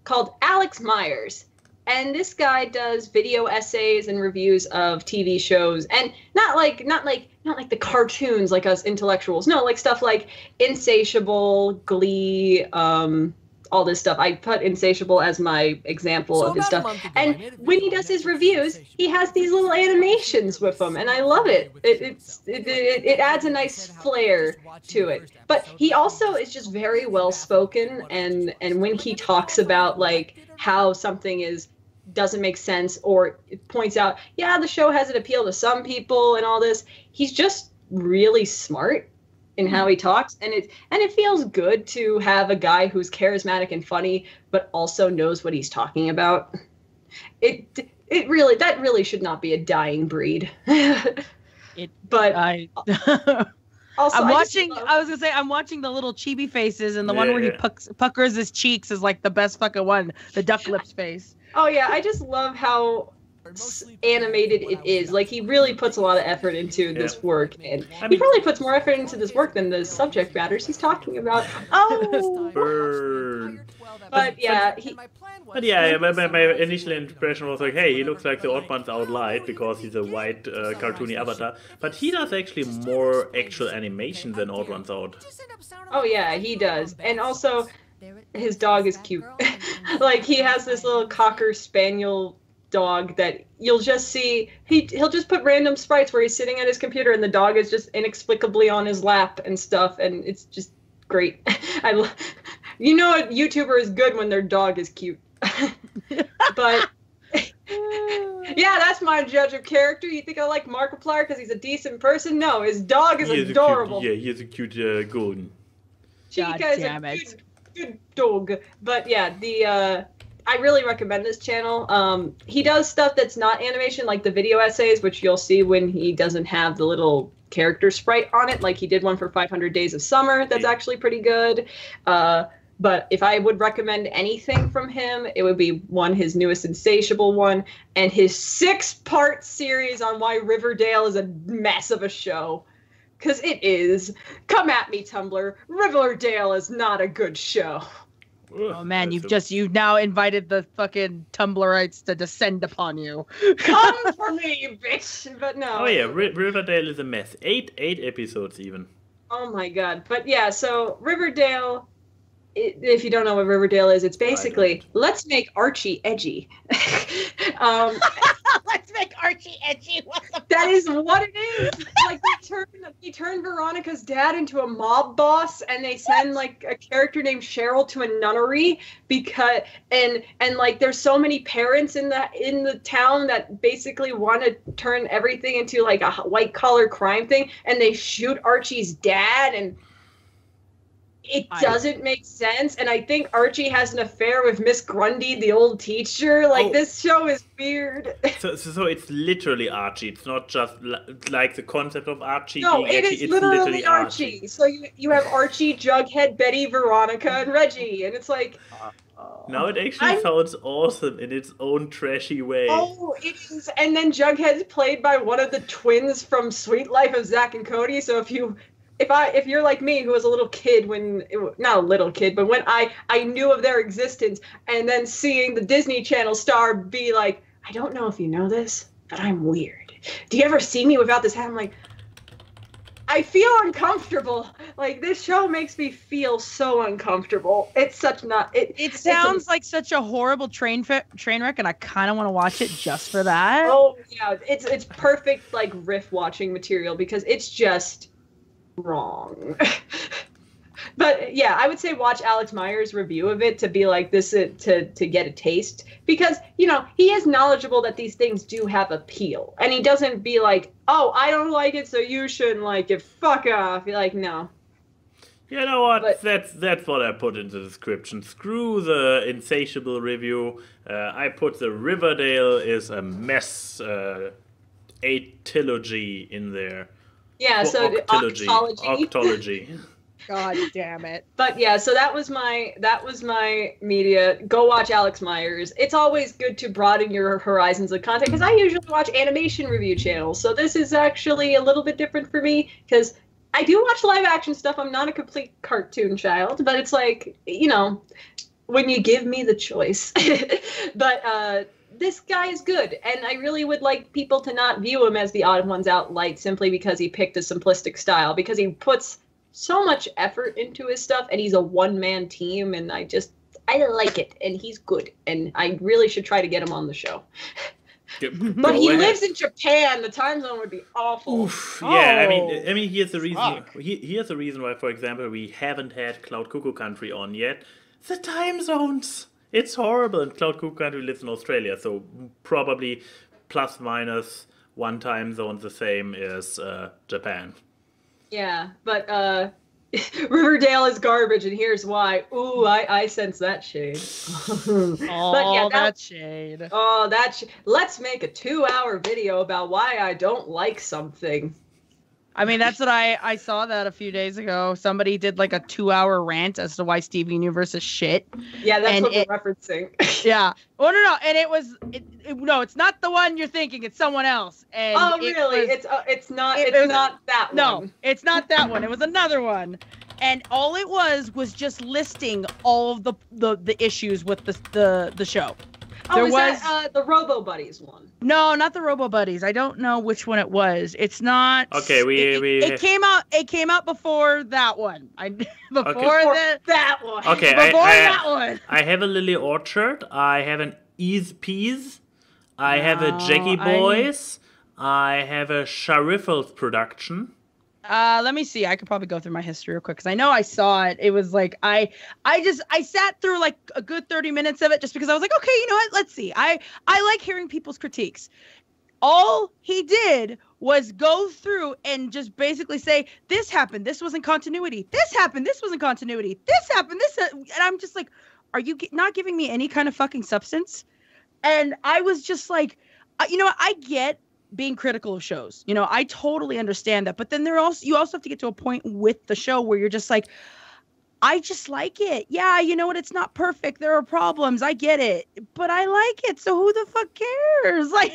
called Alex Myers. And this guy does video essays and reviews of TV shows, and not like the cartoons like us intellectuals. No, like stuff like Insatiable, Glee, all this stuff. I put Insatiable as my example of his stuff. And when he does his reviews, he has these little animations with them, and I love it. It adds a nice flair to it. But he also is just very well spoken, and when he talks about like how something doesn't make sense, or it points out, yeah, the show has an appeal to some people and all this, he's just really smart in how he talks, and it feels good to have a guy who's charismatic and funny but also knows what he's talking about. That really should not be a dying breed. Also, I'm watching the little chibi faces, and the one where he puckers his cheeks is like the best fucking one, the duck lips face. Oh yeah, I just love how animated it is. Like, he really puts a lot of effort into this work, and he probably puts more effort into this work than the subject matters he's talking about. Oh, Burn. But yeah, my initial impression was like, hey, he looks like the Odd Ones Out Light because he's a white cartoony avatar, but he does actually more actual animation than Odd Ones Out. Oh yeah, he does, and also his dog is cute. Like, he has this little cocker spaniel dog that you'll just see. He'll just put random sprites where he's sitting at his computer and the dog is just inexplicably on his lap and stuff, and it's just great. You know, a YouTuber is good when their dog is cute. But yeah, that's my judge of character. You think I like Markiplier because he's a decent person? No, his dog is adorable. He is a cute golden. Chica is a good dog. But yeah, I really recommend this channel. He does stuff that's not animation, like the video essays, which you'll see when he doesn't have the little character sprite on it. Like, he did one for 500 Days of Summer that's actually pretty good. But if I would recommend anything from him, it would be his newest Insatiable one, and his 6-part series on why Riverdale is a mess of a show. Because it is. Come at me, Tumblr. Riverdale is not a good show. Oh man, you've now invited the fucking Tumblrites to descend upon you. Come for me, bitch! But no. Oh yeah, Riverdale is a mess. 8 episodes even. Oh my god. But yeah, so Riverdale, if you don't know what Riverdale is, it's basically, let's make Archie edgy. Let's make Archie edgy. That is what it is. Like, they turn Veronica's dad into a mob boss, and they send like a character named Cheryl to a nunnery because and like there's so many parents in the town that basically want to turn everything into like a white collar crime thing, and they shoot Archie's dad, and it doesn't make sense. And I think Archie has an affair with Miss Grundy, the old teacher. Like, this show is weird. So it's literally Archie. It's not just like the concept of Archie. No, it's literally Archie. So you have Archie, Jughead, Betty, Veronica, and Reggie. And it's like... Now it actually sounds awesome in its own trashy way. Oh, it is. And then Jughead's played by one of the twins from Sweet Life of Zack and Cody. So if you're like me, who was a little kid not a little kid, but when I knew of their existence, and then seeing the Disney Channel star be like, I don't know if you know this, but I'm weird. Do you ever see me without this hat? I'm like, I feel uncomfortable. Like, this show makes me feel so uncomfortable. It's such not. It sounds like such a horrible train wreck, and I kind of want to watch it just for that. Oh yeah, it's perfect like riff watching material because it's just wrong. But yeah, I would say watch Alex Myers' review of it to be like this to get a taste, because he is knowledgeable that these things do have appeal, and he doesn't be like, oh, I don't like it, so you shouldn't like it, fuck off. You're like, no. You know what? That's what I put in the description. Screw the Insatiable review. I put the Riverdale is a mess trilogy in there. Yeah, so Octology. God damn it. But yeah, so that was my media. Go watch Alex Myers. It's always good to broaden your horizons of content because I usually watch animation review channels. So this is actually a little bit different for me because I do watch live action stuff. I'm not a complete cartoon child, but it's like, you know, when you give me the choice. But this guy is good, and I really would like people to not view him as the odd ones out light simply because he picked a simplistic style, because he puts so much effort into his stuff, and he's a one-man team, and I like it, and he's good, and I really should try to get him on the show. But he lives in Japan. The time zone would be awful. Oof, yeah, I mean, here's the reason. Here's the reason why, for example, we haven't had Cloud Cuckoo Country on yet. The time zones. It's horrible, and Cloud Cuckoo Country lives in Australia, so probably plus minus one time zone the same as Japan. Yeah, but Riverdale is garbage, and here's why. Ooh, I sense that shade. Oh, but yeah, that shade. Oh, let's make a 2-hour video about why I don't like something. I mean, that's what I saw that a few days ago. Somebody did like a 2-hour rant as to why Steven Universe is shit. Yeah, that's what we're referencing. Yeah. Oh, no. And no, it's not the one you're thinking. It's someone else. And really? It's not that one. No, it's not that one. It was another one. And all it was just listing all of the issues with the show. Oh, that the Robo Buddies one? No, not the Robo Buddies. I don't know which one it was. It's not. Okay, it came out. It came out before that one. That one. Okay, that one. I have a Lily Orchard. I have an Ease Peas. I have a Jackie Boys. I have a Shariffles production. Let me see. I could probably go through my history real quick because I know I saw it. It was like I sat through like a good 30 minutes of it just because I was like, okay, you know what? Let's see. I like hearing people's critiques. All he did was go through and just basically say, this happened, this wasn't continuity. This happened, this wasn't continuity. This happened, and I'm just like, are you not giving me any kind of fucking substance? And I was just like, you know what? I get being critical of shows, you know, I totally understand that, but then you also have to get to a point with the show where you're just like, I just like it. Yeah, you know what? It's not perfect. There are problems. I get it, but I like it. So who the fuck cares? Like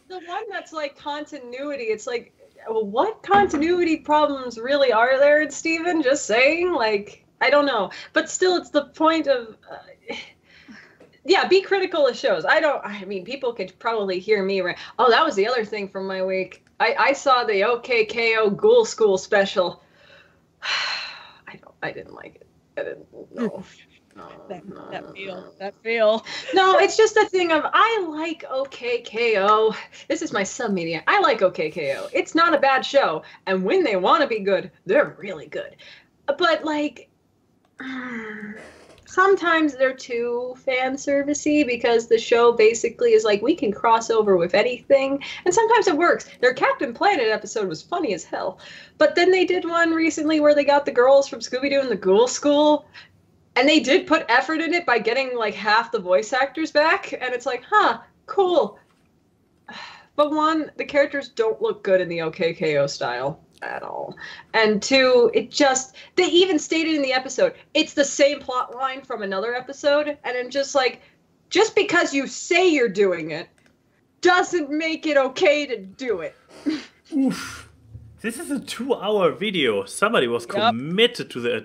the one that's like continuity. It's like, well, what continuity problems really are there in Steven? Just saying, like, I don't know, but still, it's the point of. Yeah, be critical of shows. I mean, people could probably hear me. Oh, that was the other thing from my week. I saw the OKKO Ghoul School special. I didn't like it. I didn't know. That feel. No, it's just a thing of, I like OKKO. This is my submedia. I like OKKO. It's not a bad show. And when they want to be good, they're really good. But, like, sometimes they're too fan servicey because the show basically is like, we can cross over with anything, and sometimes it works. Their Captain Planet episode was funny as hell, but then they did one recently where they got the girls from Scooby-Doo in the Ghoul School, and they did put effort in it by getting like half the voice actors back, and it's like, huh, cool. But one, the characters don't look good in the OKKO style at all. And two, they even stated in the episode, it's the same plot line from another episode, and I'm just like, just because you say you're doing it doesn't make it okay to do it. Oof. This is a 2-hour video. Somebody was committed to their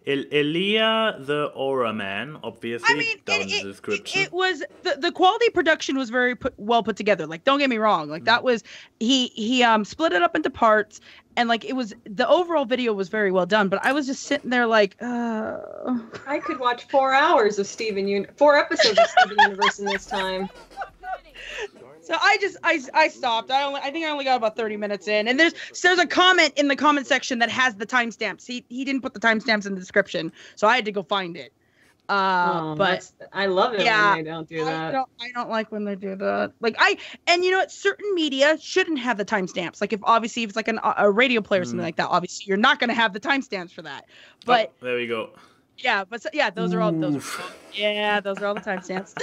Elia the Aura Man, obviously, down in the description. It was the quality production was very well put together. Like, don't get me wrong. Like, that was he split it up into parts, and like, it was, the overall video was very well done. But I was just sitting there like, I could watch 4 hours of 4 episodes of Steven Universe in this time. So I stopped. I think I only got about 30 minutes in, and there's a comment in the comment section that has the timestamps. He didn't put the timestamps in the description, so I had to go find it. But I love it when they don't do that. I don't like when they do that. Like, and you know what? Certain media shouldn't have the timestamps. Like, if it's like a radio player or something like that, obviously you're not going to have the timestamps for that. But there we go. Yeah, but those are all the timestamps.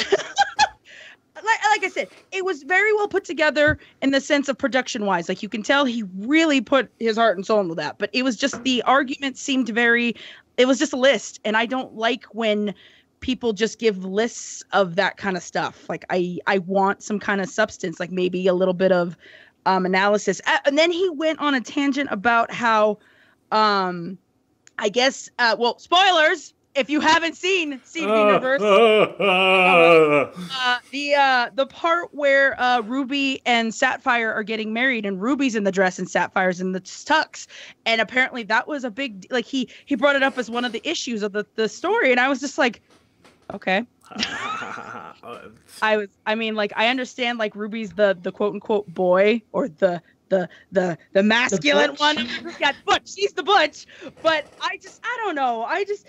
like I said, it was very well put together in the sense of production wise. Like you can tell he really put his heart and soul into that. But it was just the argument seemed very. It was just a list, and I don't like when people just give lists of that kind of stuff. Like I want some kind of substance, like maybe a little bit of analysis. And then he went on a tangent about how, I guess, well, spoilers. If you haven't seen Steven Universe, the part where Ruby and Sapphire are getting married, and Ruby's in the dress and Sapphire's in the tux, and apparently that was a big like he brought it up as one of the issues of the story, and I was just like, okay. I mean, like I understand like Ruby's the quote unquote boy or the masculine one. Yeah, butch. She's the butch, but I don't know. I just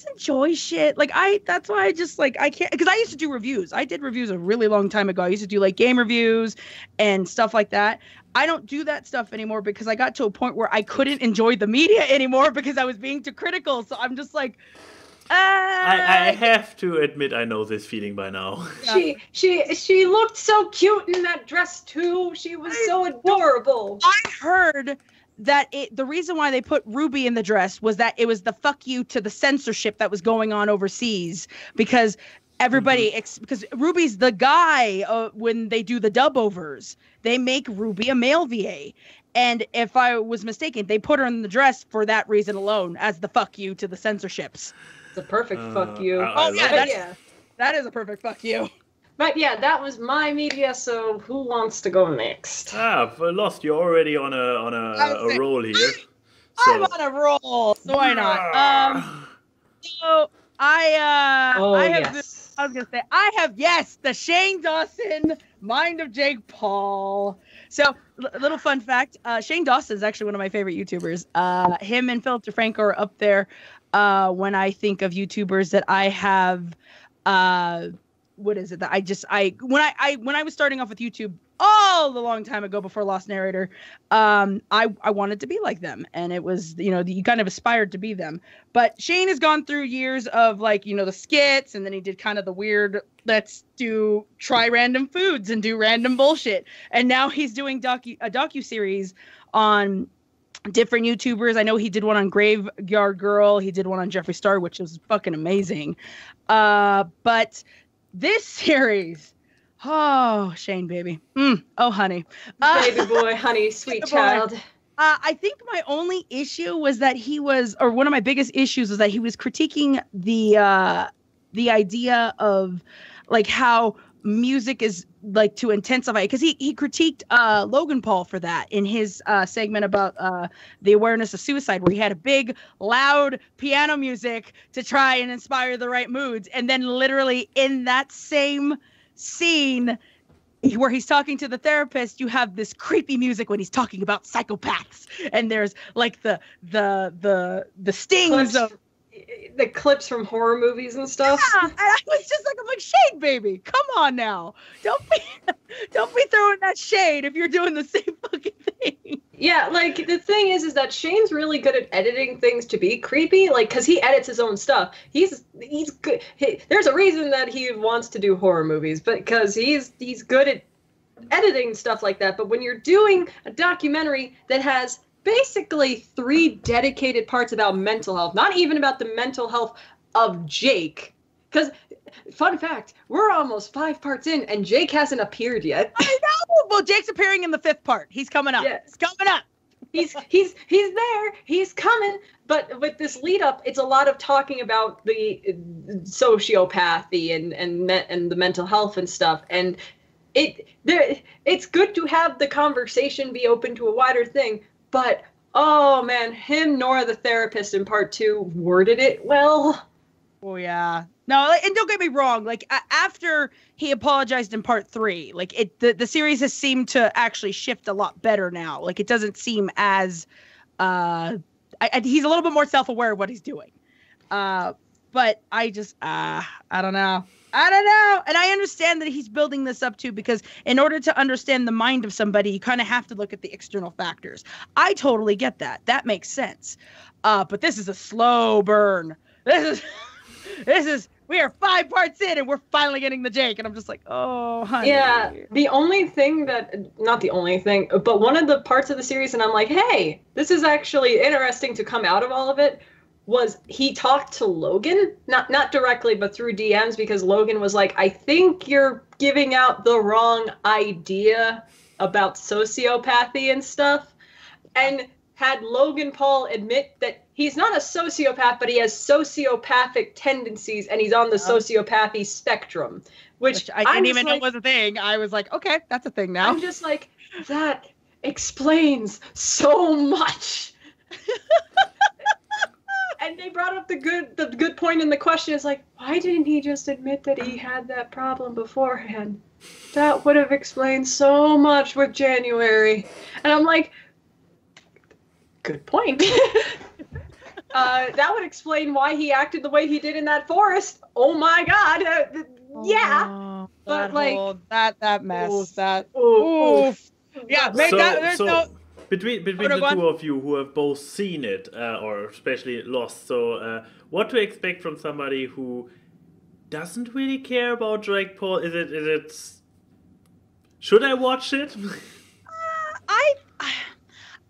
enjoy shit. Like that's why I just like I can't, because I used to do reviews. I did reviews a really long time ago. I used to do like game reviews and stuff like that. I don't do that stuff anymore because I got to a point where I couldn't enjoy the media anymore because I was being too critical. So I'm just like, I have to admit I know this feeling by now. Yeah. She looked so cute in that dress too. She was so adorable. I heard that the reason why they put Ruby in the dress was that it was the fuck you to the censorship that was going on overseas, because everybody because Ruby's the guy when they do the dub overs, they make Ruby a male VA. And if I was mistaken, they put her in the dress for that reason alone, as the fuck you to the censorships. It's a perfect fuck you. That is a perfect fuck you. But yeah, that was my media. So who wants to go next? Lost. You're already on a roll here. So. I'm on a roll, so why not? So I have the Shane Dawson Mind of Jake Paul. So little fun fact: Shane Dawson is actually one of my favorite YouTubers. Him and Philip DeFranco are up there when I think of YouTubers that I have. What is it that when I was starting off with YouTube a long time ago before Lost Narrator, I wanted to be like them, and it was, you kind of aspired to be them. But Shane has gone through years of like, the skits, and then he did kind of the weird, let's try random foods and do random bullshit, and now he's doing a docu-series on different YouTubers. I know he did one on Graveyard Girl, he did one on Jeffree Star, which was fucking amazing. But this series, oh, Shane, baby. Oh, honey. Baby boy, honey, sweet child. I think my only issue was that one of my biggest issues was that he was critiquing the idea of like how music is like to intensify, because he critiqued Logan Paul for that in his segment about the awareness of suicide, where he had a big loud piano music to try and inspire the right moods, and then literally in that same scene where he's talking to the therapist, you have this creepy music when he's talking about psychopaths, and there's like the stings of the clips from horror movies and stuff. Yeah, and I was just like, I'm like, shade, baby, come on now, don't be throwing that shade if you're doing the same fucking thing. Yeah, like the thing is that Shane's really good at editing things to be creepy, like because he edits his own stuff. He's good. There's a reason that he wants to do horror movies, but because he's good at editing stuff like that. But when you're doing a documentary that has basically 3 dedicated parts about mental health, not even about the mental health of Jake. Because, fun fact, we're almost 5 parts in, and Jake hasn't appeared yet. I know! Well, Jake's appearing in the 5th part. He's coming up. Yeah. He's coming up. He's there. He's coming. But with this lead up, it's a lot of talking about the sociopathy and the mental health and stuff. And it's good to have the conversation be open to a wider thing. But, oh man, him nor the therapist in part 2 worded it well. Oh yeah. No, and don't get me wrong, like after he apologized in part 3, like the series has seemed to actually shift a lot better now. Like it doesn't seem as he's a little bit more self-aware of what he's doing. But I just I don't know. And I understand that he's building this up too, because in order to understand the mind of somebody, you kind of have to look at the external factors. I totally get that. That makes sense. But this is a slow burn. we are 5 parts in and we're finally getting the Jake. And I'm just like, oh, honey. Yeah, the only thing not the only thing, but one of the parts of the series, and I'm like, hey, this is actually interesting to come out of all of it, was he talked to Logan, not directly, but through DMs, because Logan was like, I think you're giving out the wrong idea about sociopathy and stuff. And had Logan Paul admit that he's not a sociopath, but he has sociopathic tendencies, and he's on the sociopathy spectrum, which I didn't even know was a thing. I was like, okay, that's a thing now. I'm just like, that explains so much. And they brought up the good point in the question is like, why didn't he just admit that he had that problem beforehand? That would have explained so much with January. And I'm like, good point. That would explain why he acted the way he did in that forest. Oh my God. Yeah. Oh, but like that mess. Oof. That Oof. Yeah, there's no. Between the two of you who have both seen it, or especially Lost, so what to expect from somebody who doesn't really care about Jake Paul? Is it? Should I watch it?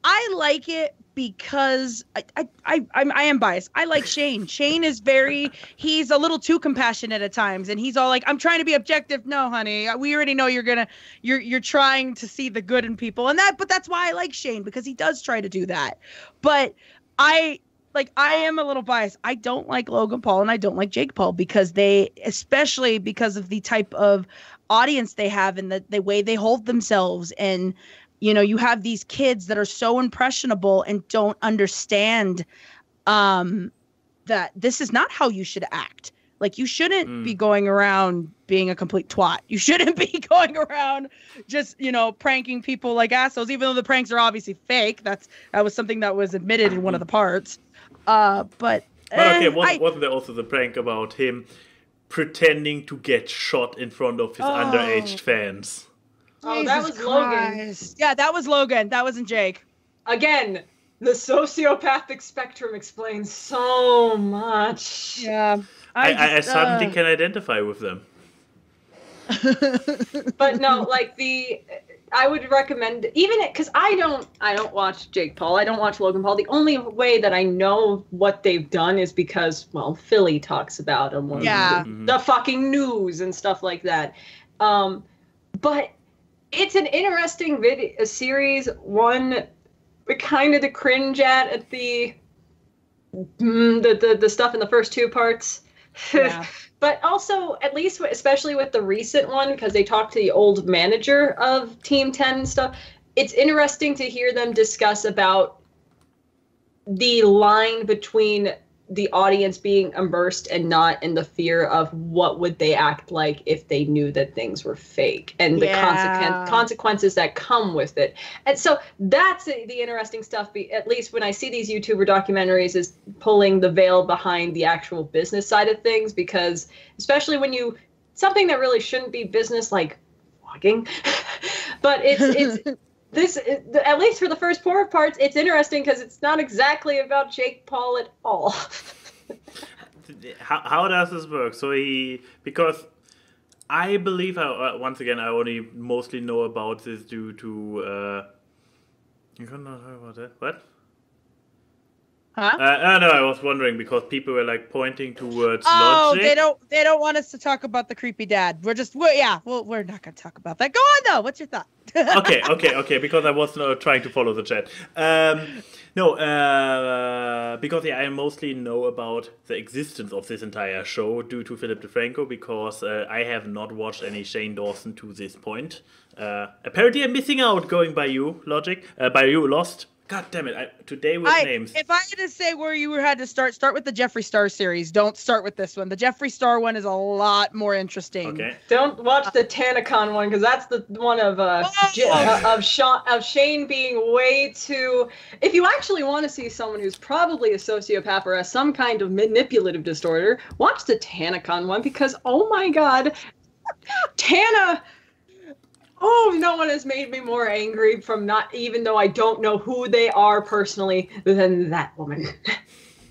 I like it because I am biased. I like Shane. Shane is he's a little too compassionate at times, and he's all like, I'm trying to be objective. No, honey, we already know you're trying to see the good in people, but that's why I like Shane, because he does try to do that. But I am a little biased. I don't like Logan Paul and I don't like Jake Paul especially because of the type of audience they have and the way they hold themselves. And you have these kids that are so impressionable and don't understand that this is not how you should act. Like, you shouldn't be going around being a complete twat. You shouldn't be going around just, pranking people like assholes, even though the pranks are obviously fake. That was something that was admitted in one of the parts. But okay, wasn't there also the prank about him pretending to get shot in front of his underage fans? Oh, that was Logan. Yeah, that was Logan. That wasn't Jake. Again, the sociopathic spectrum explains so much. Yeah. I suddenly can identify with them. But no, I would recommend, even because I don't watch Jake Paul. I don't watch Logan Paul. The only way that I know what they've done is because, well, Philly talks about them. The fucking news and stuff like that. But it's an interesting series. One, kind of to cringe at the stuff in the first 2 parts. Yeah. But also, at least, especially with the recent one, because they talked to the old manager of Team 10 and stuff, it's interesting to hear them discuss about the line between the audience being immersed and not in the fear of what would they act like if they knew that things were fake, and the consequences that come with it. And so that's the interesting stuff, at least when I see these YouTuber documentaries, is pulling the veil behind the actual business side of things, because especially when something that really shouldn't be business, like vlogging, but it's this, at least for the first 4 parts, it's interesting because it's not exactly about Jake Paul at all. How does this work? So because I believe, once again, I only mostly know about this due to, you cannot talk about that? What? Huh? No, I was wondering because people were pointing towards logic. Oh, they don't want us to talk about the creepy dad. We're not going to talk about that. Go on though. What's your thought? Okay. Because I was trying to follow the chat. Because I mostly know about the existence of this entire show due to Philip DeFranco, because I have not watched any Shane Dawson to this point. Apparently, I'm missing out going by you, Lost. God damn it! Today with names. If I had to say where you had to start with the Jeffree Star series. Don't start with this one. The Jeffree Star one is a lot more interesting. Okay. Don't watch the Tanacon one, because that's the one of Shane being way too. If you actually want to see someone who's probably a sociopath or has some kind of manipulative disorder, watch the Tanacon one, because oh my God, Tana. Oh, no one has made me more angry even though I don't know who they are personally, than that woman.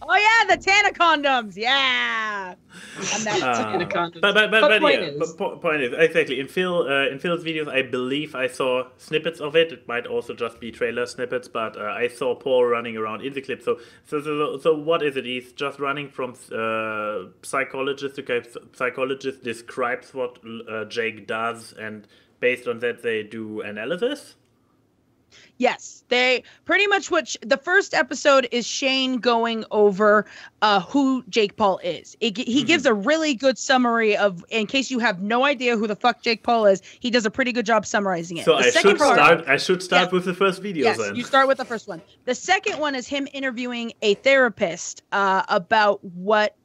Oh yeah, the Tana condoms, yeah. I'm that Anacondas. But point yeah, is- point is exactly in Phil's videos. I believe I saw snippets of it. It might also just be trailer snippets, but I saw Paul running around in the clip. So what is it? He's just running from psychologist to psychologist, describes what Jake does, and based on that they do analysis. Yes, they pretty much the first episode is Shane going over who Jake Paul is. He gives a really good summary of, in case you have no idea who the fuck Jake Paul is, he does a pretty good job summarizing it. So I should start with the first video yes, then. You start with the first one. The second one is him interviewing a therapist about what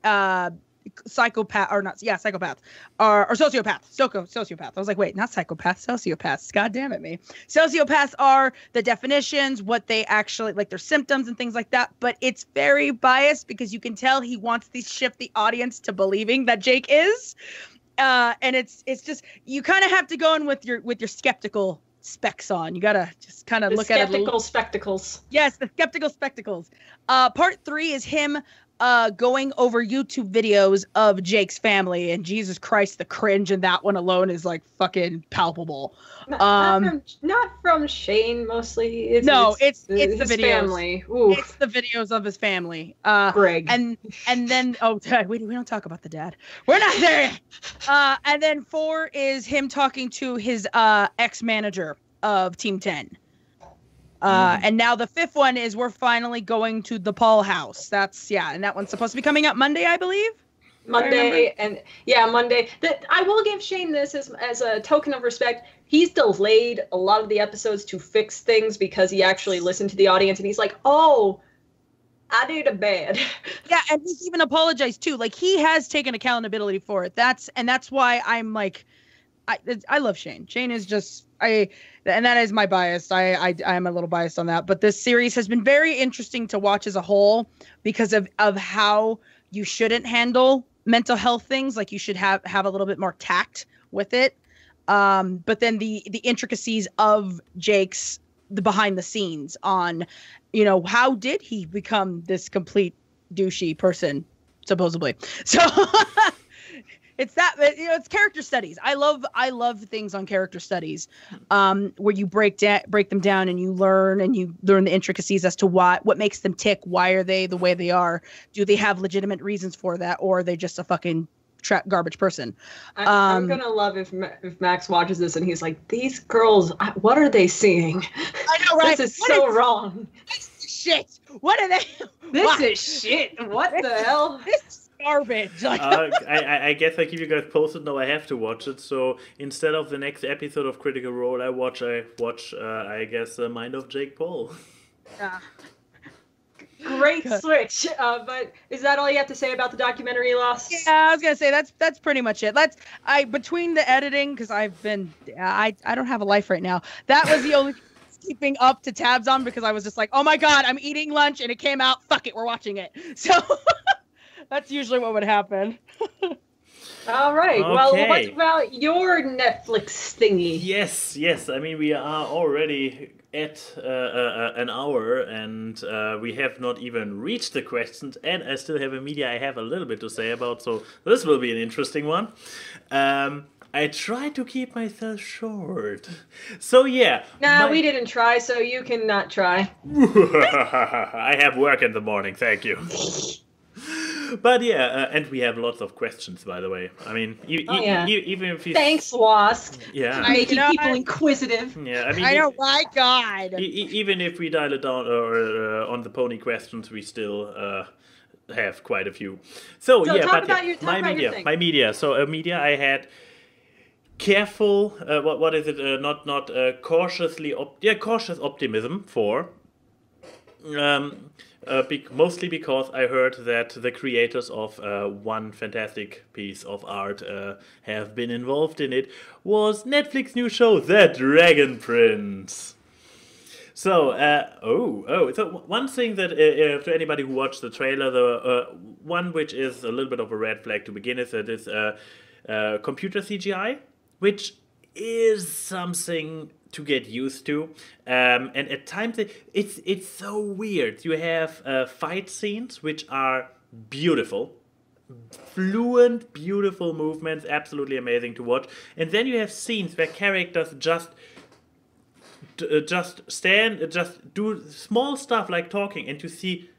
psychopath or sociopath. I was like, wait, not psychopath, sociopaths. God damn it, me. Sociopaths are the definitions, what they actually like, their symptoms and things like that. But it's very biased because you can tell he wants to shift the audience to believing that Jake is. And it's just, you kind of have to go in with your skeptical specs on. You gotta just kind of look at it. Skeptical spectacles. Yes, the skeptical spectacles. Part 3 is him going over YouTube videos of Jake's family, and Jesus Christ, the cringe in that one alone is like fucking palpable. Not from Shane mostly. It's the his videos. Family. Oof. It's the videos of his family. Greg. And then we don't talk about the dad. We're not there yet. And then 4 is him talking to his ex-manager of Team 10. And now the 5th one is we're finally going to the Paul house. And that one's supposed to be coming out Monday, I believe. Monday. I will give Shane this as a token of respect. He's delayed a lot of the episodes to fix things because he actually listened to the audience and he's like, oh, I did a bad. Yeah, and he's even apologized too. Like, he has taken accountability for it. That's why I'm like, I love Shane. Shane is just and that is my bias. I'm a little biased on that. But this series has been very interesting to watch as a whole because of how you shouldn't handle mental health things. Like, you should have a little bit more tact with it. But then the intricacies of Jake's the behind the scenes on, how did he become this complete douchey person, supposedly. So it's that, it's character studies. I love things on character studies, where you break them down and you learn the intricacies as to what makes them tick. Why are they the way they are? Do they have legitimate reasons for that, or are they just a fucking garbage person? I'm gonna love if Max watches this and he's like, these girls, what are they seeing? I know, right? This is so wrong. This is shit. What are they? This is shit. What the hell? This is garbage. I guess I keep you guys posted. Now I have to watch it. So instead of the next episode of Critical Role, I watch I guess the Mind of Jake Paul. Yeah. Great switch. But is that all you have to say about the documentary, Lost? Yeah, I was gonna say that's pretty much it. Between the editing, because I don't have a life right now. That was the only keeping up to tabs on, because I was just like, oh my god, I'm eating lunch and it came out. Fuck it, we're watching it. So that's usually what would happen. All right. Okay. Well, what about your Netflix thingy? Yes. I mean, we are already at an hour, and we have not even reached the questions, and I still have a media I have a little bit to say about, so this will be an interesting one. I try to keep myself short. So yeah. No, we didn't try, so you cannot try. I have work in the morning, thank you. But yeah, and we have lots of questions, by the way. I mean, even if you... Thanks, Lost. Yeah. Making people inquisitive. Yeah, I mean... I know, my God. Even if we dial it down or on the pony questions, we still have quite a few. So yeah, my media. So media, I had careful. What is it? Not cautiously. Cautious optimism for. Mostly because I heard that the creators of one fantastic piece of art have been involved in it, was Netflix new show The Dragon Prince. So, so one thing that, to anybody who watched the trailer, the one which is a little bit of a red flag to begin is that it's computer CGI, which is something to get used to, and at times it's so weird. You have fight scenes which are beautiful, fluent, beautiful movements, absolutely amazing to watch. And then you have scenes where characters just stand, just do small stuff like talking, and you see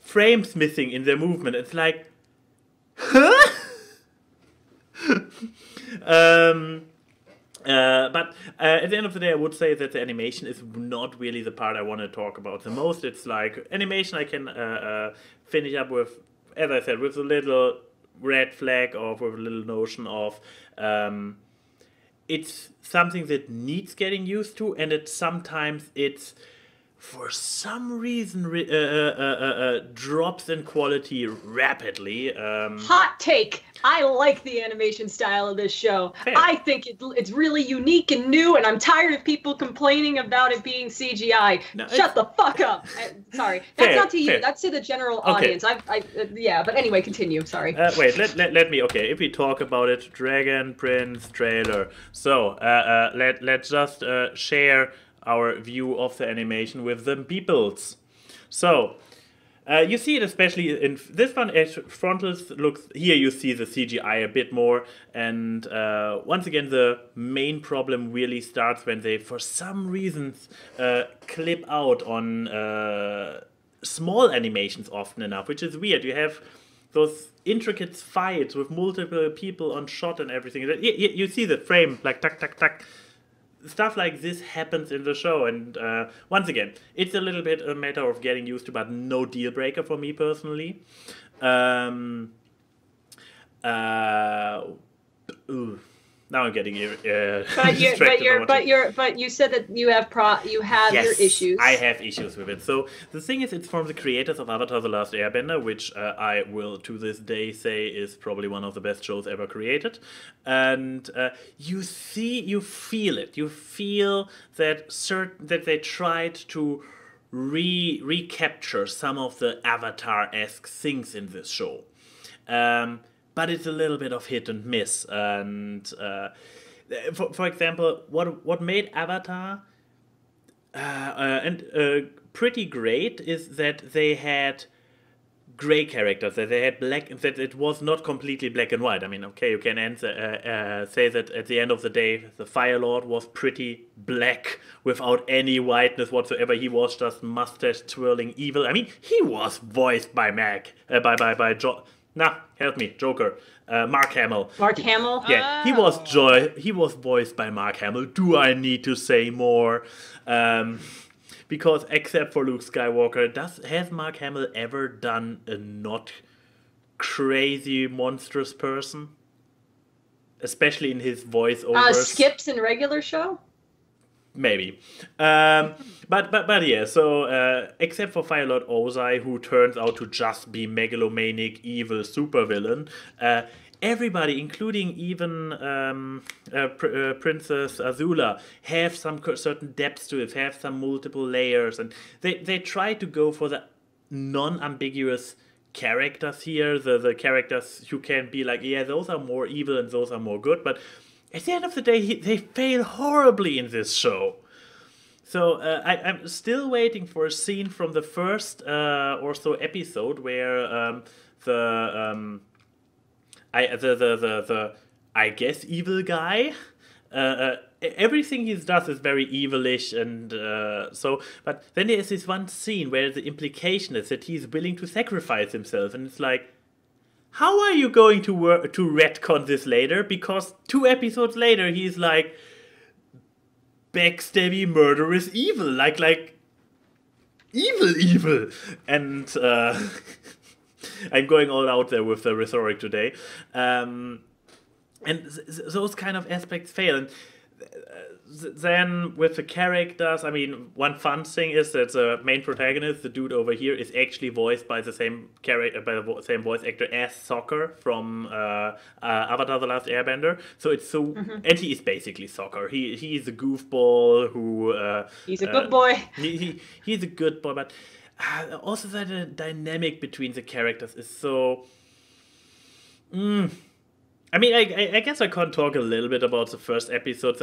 frames missing in their movement. It's like, huh? But at the end of the day, I would say that the animation is not really the part I want to talk about the most. It's like animation I can finish up with, as I said, with a little red flag or with a little notion of it's something that needs getting used to, and sometimes it's for some reason drops in quality rapidly. Hot take. I like the animation style of this show. Fair. I think it's really unique and new, and I'm tired of people complaining about it being CGI. No, Shut the fuck up. Sorry. That's Fair, not to you. fair. That's to the general Okay. audience. Yeah, but anyway, continue. Sorry. Wait, let me. Okay, if we talk about it, Dragon Prince trailer. So let's just share our view of the animation with the peoples. So you see it especially in this one. As frontals looks here, you see the CGI a bit more, and once again the main problem really starts when they, for some reasons, clip out on small animations often enough, which is weird. You have those intricate fights with multiple people on shot and everything. You see the frame like tuck tuck tuck. Stuff like this happens in the show, and once again, it's a little bit a matter of getting used to, but no deal breaker for me personally. Now I'm getting distracted. But you said that you have your issues. I have issues with it. So the thing is, it's from the creators of Avatar: The Last Airbender, which I will to this day say is probably one of the best shows ever created. And you feel it. You feel that they tried to recapture some of the Avatar-esque things in this show. But it's a little bit of hit and miss. And for example, what made Avatar pretty great is that they had gray characters, that they had that it was not completely black and white. I mean, okay, you can say that at the end of the day, the Fire Lord was pretty black without any whiteness whatsoever. He was just mustache twirling evil. I mean, he was voiced by Joker. Mark Hamill. Mark Hamill? Yeah, he was voiced by Mark Hamill. Do I need to say more? Because except for Luke Skywalker, has Mark Hamill ever done a not crazy monstrous person? Especially in his voiceovers. Skips in regular show? Maybe. But yeah, so except for Firelord Ozai, who turns out to just be megalomaniac evil supervillain, everybody, including even Princess Azula, have some certain depths to it, have some multiple layers, and they try to go for the non-ambiguous characters here, the characters who can be like, yeah, those are more evil and those are more good, but at the end of the day, they fail horribly in this show. So I'm still waiting for a scene from the first or so episode where the I guess evil guy. Everything he does is very evilish, and but then there's this one scene where the implication is that he's willing to sacrifice himself, and it's like, how are you going to retcon this later? Because 2 episodes later, he's like backstabby, murderous, evil, like evil, and I'm going all out there with the rhetoric today, and those kind of aspects fail. And then with the characters, I mean, one fun thing is that the main protagonist, the dude over here, is actually voiced by the same same voice actor as Sokka from Avatar: The Last Airbender. So it's and he is basically Sokka. He's a goofball who he's a good boy. He's a good boy, but also the dynamic between the characters is so. I mean, I guess I can talk a little bit about the first episodes.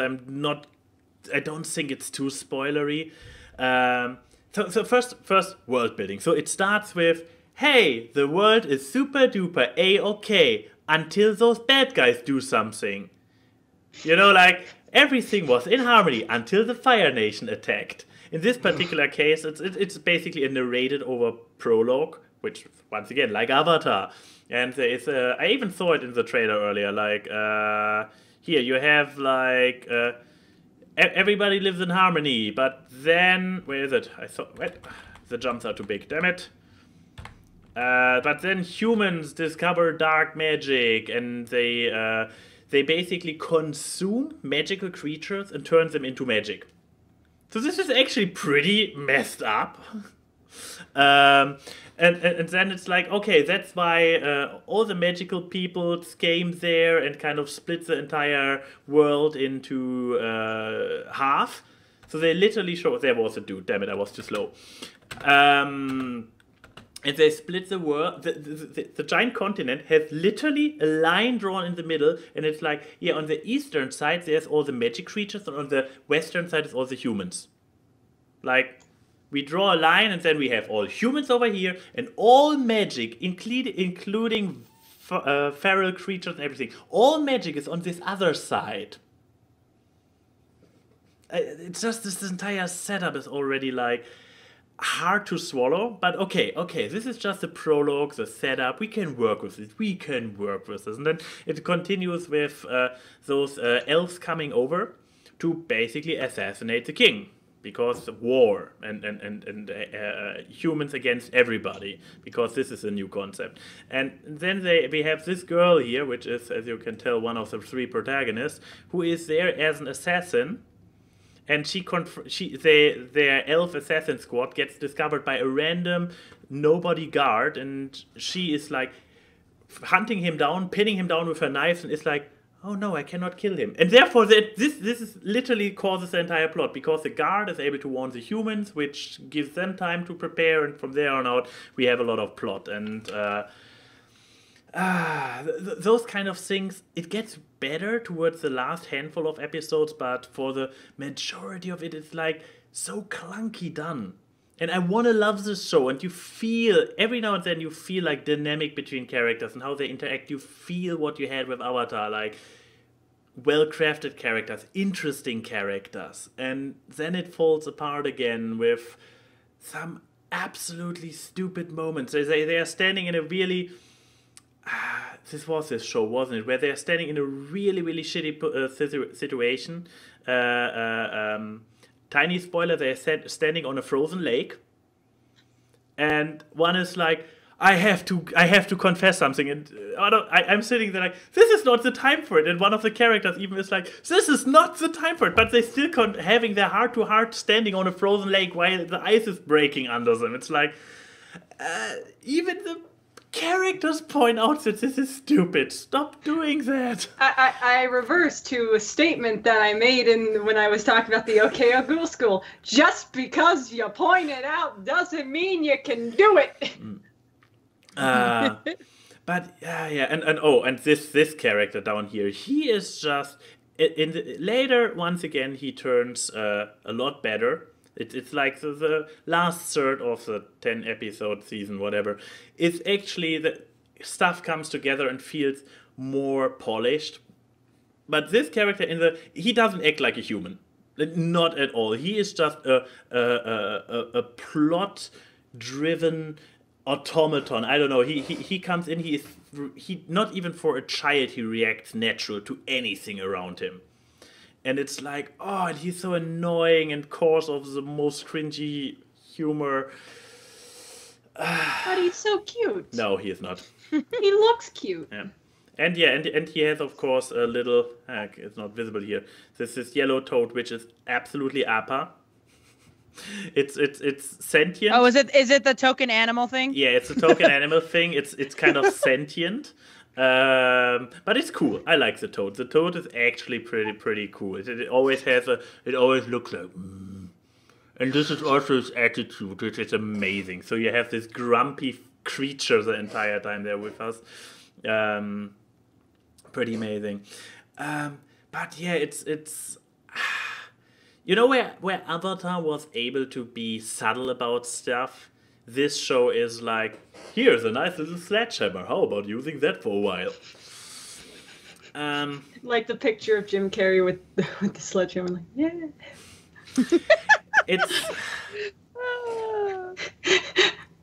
I don't think it's too spoilery. So first world building. So it starts with hey, the world is super duper A-okay until those bad guys do something. You know, like, everything was in harmony until the Fire Nation attacked. In this particular case, it's basically a narrated over prologue, which, once again, like Avatar. And there is I even saw it in the trailer earlier, like, here, you have, like, everybody lives in harmony, but then, where is it? I thought, what? The jumps are too big, damn it. But then humans discover dark magic, and they basically consume magical creatures and turn them into magic. So this is actually pretty messed up. And then it's like, okay, that's why all the magical people came there and kind of split the entire world into half. So they literally show, there was a dude, damn it, I was too slow. And they split the world. The giant continent has literally a line drawn in the middle, and it's like, yeah, on the eastern side there's all the magic creatures, and on the western side is all the humans. Like, we draw a line, and then we have all humans over here, and all magic, including feral creatures and everything. All magic is on this other side. It's just this entire setup is already like hard to swallow, but okay, this is just the prologue, the setup, we can work with this, and then it continues with those elves coming over to basically assassinate the king, because war, and humans against everybody, because this is a new concept. And then we have this girl here, which is, as you can tell, one of the three protagonists, who is there as an assassin. And their elf assassin squad gets discovered by a random nobody guard, and she is like hunting him down, pinning him down with her knife, and is like, oh no, I cannot kill him. And therefore this is literally causes the entire plot, because the guard is able to warn the humans, which gives them time to prepare, and from there on out we have a lot of plot. And those kind of things, it gets better towards the last handful of episodes, but for the majority of it, it's like so clunky done. And I want to love this show, and you feel, every now and then you feel like dynamic between characters and how they interact. You feel what you had with Avatar, like well-crafted characters, interesting characters. And then it falls apart again with some absolutely stupid moments. They are standing in a really... this was this show, wasn't it? Where they're standing in a really, really shitty situation. Tiny spoiler, they're standing on a frozen lake. And one is like, I have to confess something. And I'm sitting there like, this is not the time for it. And one of the characters even is like, this is not the time for it. But they still having their heart-to-heart standing on a frozen lake while the ice is breaking under them. It's like, even the characters point out that this is stupid. Stop doing that. I reverse to a statement that I made when I was talking about the OKWARD School. Just because you point it out doesn't mean you can do it. But and this character down here, he is just later, once again, he turns a lot better. It's like the last third of the 10 episode season, whatever. It's actually the stuff comes together and feels more polished. But this character he doesn't act like a human, not at all. He is just a plot driven automaton. I don't know. He comes in. He not even for a child he reacts natural to anything around him. And it's like, oh, and he's so annoying and coarse of the most cringy humor. But he's so cute. No, he is not. He looks cute. Yeah. And he has, of course, a little, it's not visible here, this yellow toad, which is absolutely APA. It's sentient. Oh, is it the token animal thing? Yeah, it's a token animal thing. It's kind of sentient. But it's cool. I like the toad. The toad is actually pretty cool. It always looks like, and this is also its attitude, which is amazing. So you have this grumpy creature the entire time there with us. Pretty amazing. But yeah, it's you know where Avatar was able to be subtle about stuff. this show is like, here's a nice little sledgehammer. How about using that for a while? Like the picture of Jim Carrey with the sledgehammer, like, yeah. It's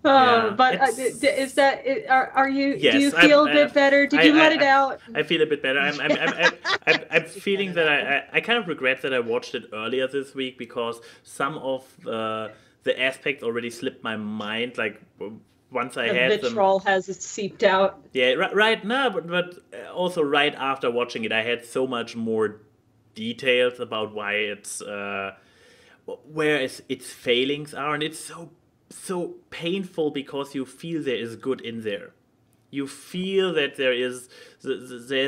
but is that? Are you? Yes, do you feel a bit better? Did you let it out? I feel a bit better. I'm feeling that I kind of regret that I watched it earlier this week because some of the aspects already slipped my mind. Like once I had them, vitriol has seeped out. Yeah, right now, but also right after watching it, I had so much more details about why it's where its failings are, and it's so painful because you feel there is good in there. You feel that there's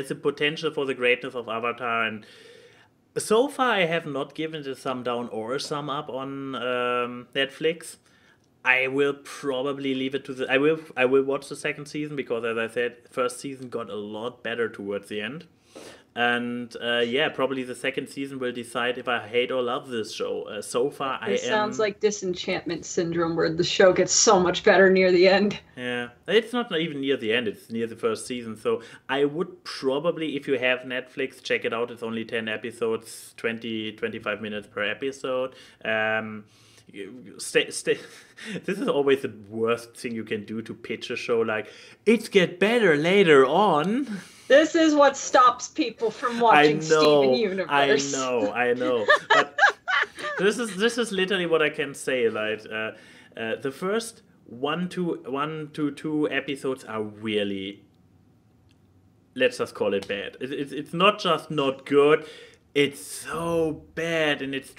a potential for the greatness of Avatar, and so far I have not given it a thumb down or a thumb up on Netflix. I will probably leave it to I will watch the second season because, as I said, first season got a lot better towards the end. And probably the second season will decide if I hate or love this show. So far, It sounds like disenchantment syndrome, where the show gets so much better near the end. Yeah, it's not even near the end. It's near the first season. So I would probably, if you have Netflix, check it out. It's only 10 episodes, 25 minutes per episode. Stay. This is always the worst thing you can do to pitch a show. Like, it's get better later on. This is what stops people from watching Steven Universe. I know. But this is literally what I can say. Like, the first one to two episodes are really, let's just call it bad. It's not just not good. It's so bad in its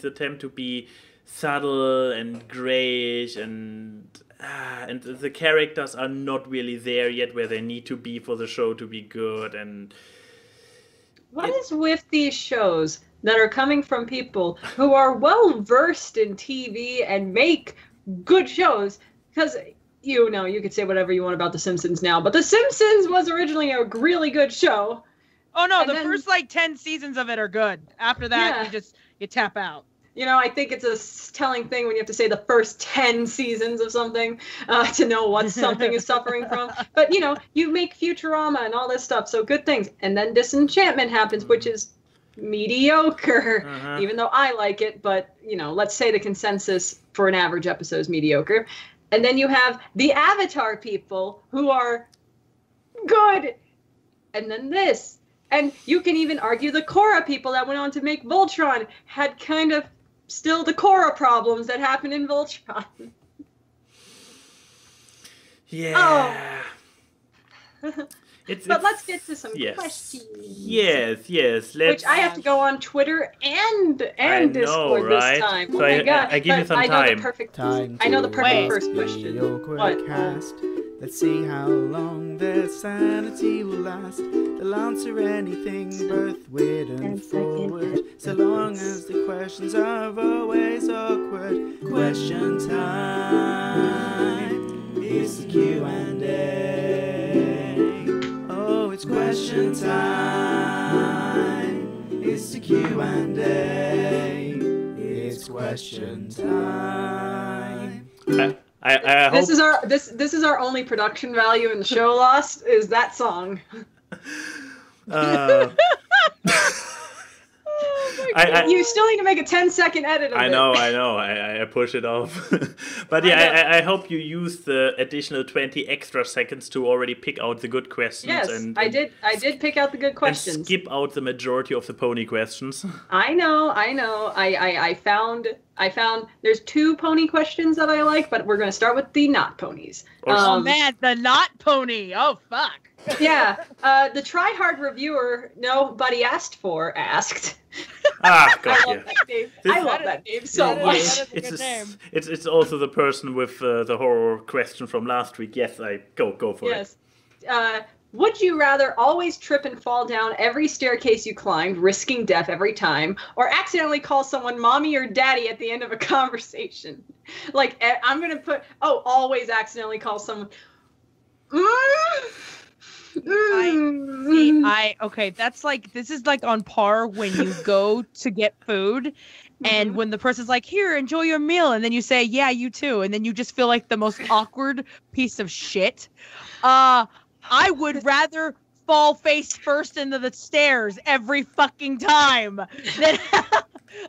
attempt to be subtle and grayish, and the characters are not really there yet where they need to be for the show to be good. And what is with these shows that are coming from people who are well versed in TV and make good shows? Because you could say whatever you want about The Simpsons now, but The Simpsons was originally a really good show. Oh no, first 10 seasons of it are good. After that, you tap out. I think it's a telling thing when you have to say the first 10 seasons of something to know what something is suffering from. But, you make Futurama and all this stuff, so good things. And then Disenchantment happens, which is mediocre, even though I like it. But, let's say the consensus for an average episode is mediocre. And then you have the Avatar people who are good. And then this. And you can even argue the Korra people that went on to make Voltron had kind of still the Korra problems that happened in Voltron. Yeah. Oh. But let's get to some questions. Yes. Which I have to go on Twitter and Discord this time. So I give you some time. I know the perfect first question. What? Let's see how long their sanity will last. They'll answer anything, both weird and forward, so long as the questions are always awkward. Question time. It's the Q&A. Oh, it's question time. It's the Q&A. It's question time. I hope... This is our only production value in the show. Lost is that song. You still need to make a 10-second edit of it. I know. I push it off. But yeah, I hope you use the additional 20 extra seconds to already pick out the good questions. Yes, I did pick out the good questions. And skip out the majority of the pony questions. I know. I found there's 2 pony questions that I like, but we're going to start with the not ponies. Oh man, the not pony. Oh fuck. Yeah, the Try Hard reviewer nobody asked. Ah, God, I love that name. I love that name so much. It's also the person with the horror question from last week. Yes, go for it. Yes. Would you rather always trip and fall down every staircase you climbed, risking death every time, or accidentally call someone mommy or daddy at the end of a conversation? Like, I'm going to put, always accidentally call someone. Okay, that's like, this is like on par when you go to get food And when the person's like, here, enjoy your meal, and then you say, yeah, you too, and then you just feel like the most awkward piece of shit, I would rather fall face first into the stairs every fucking time than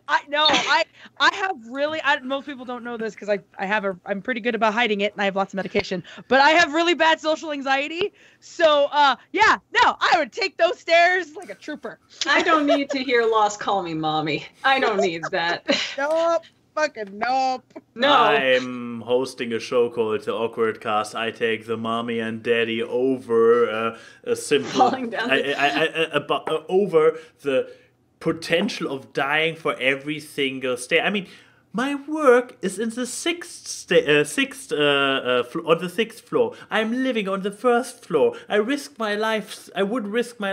I have really, most people don't know this because I'm pretty good about hiding it and I have lots of medication, but I have really bad social anxiety. So, I would take those stairs like a trooper. I don't need to hear Lost call me mommy. I don't need that. Nope. Fucking nope. No. I'm hosting a show called The Awkward Cast. I take the mommy and daddy over a simple... Falling down over the potential of dying for every single stair. I mean, my work is in the on the sixth floor. I'm living on the first floor. I would risk my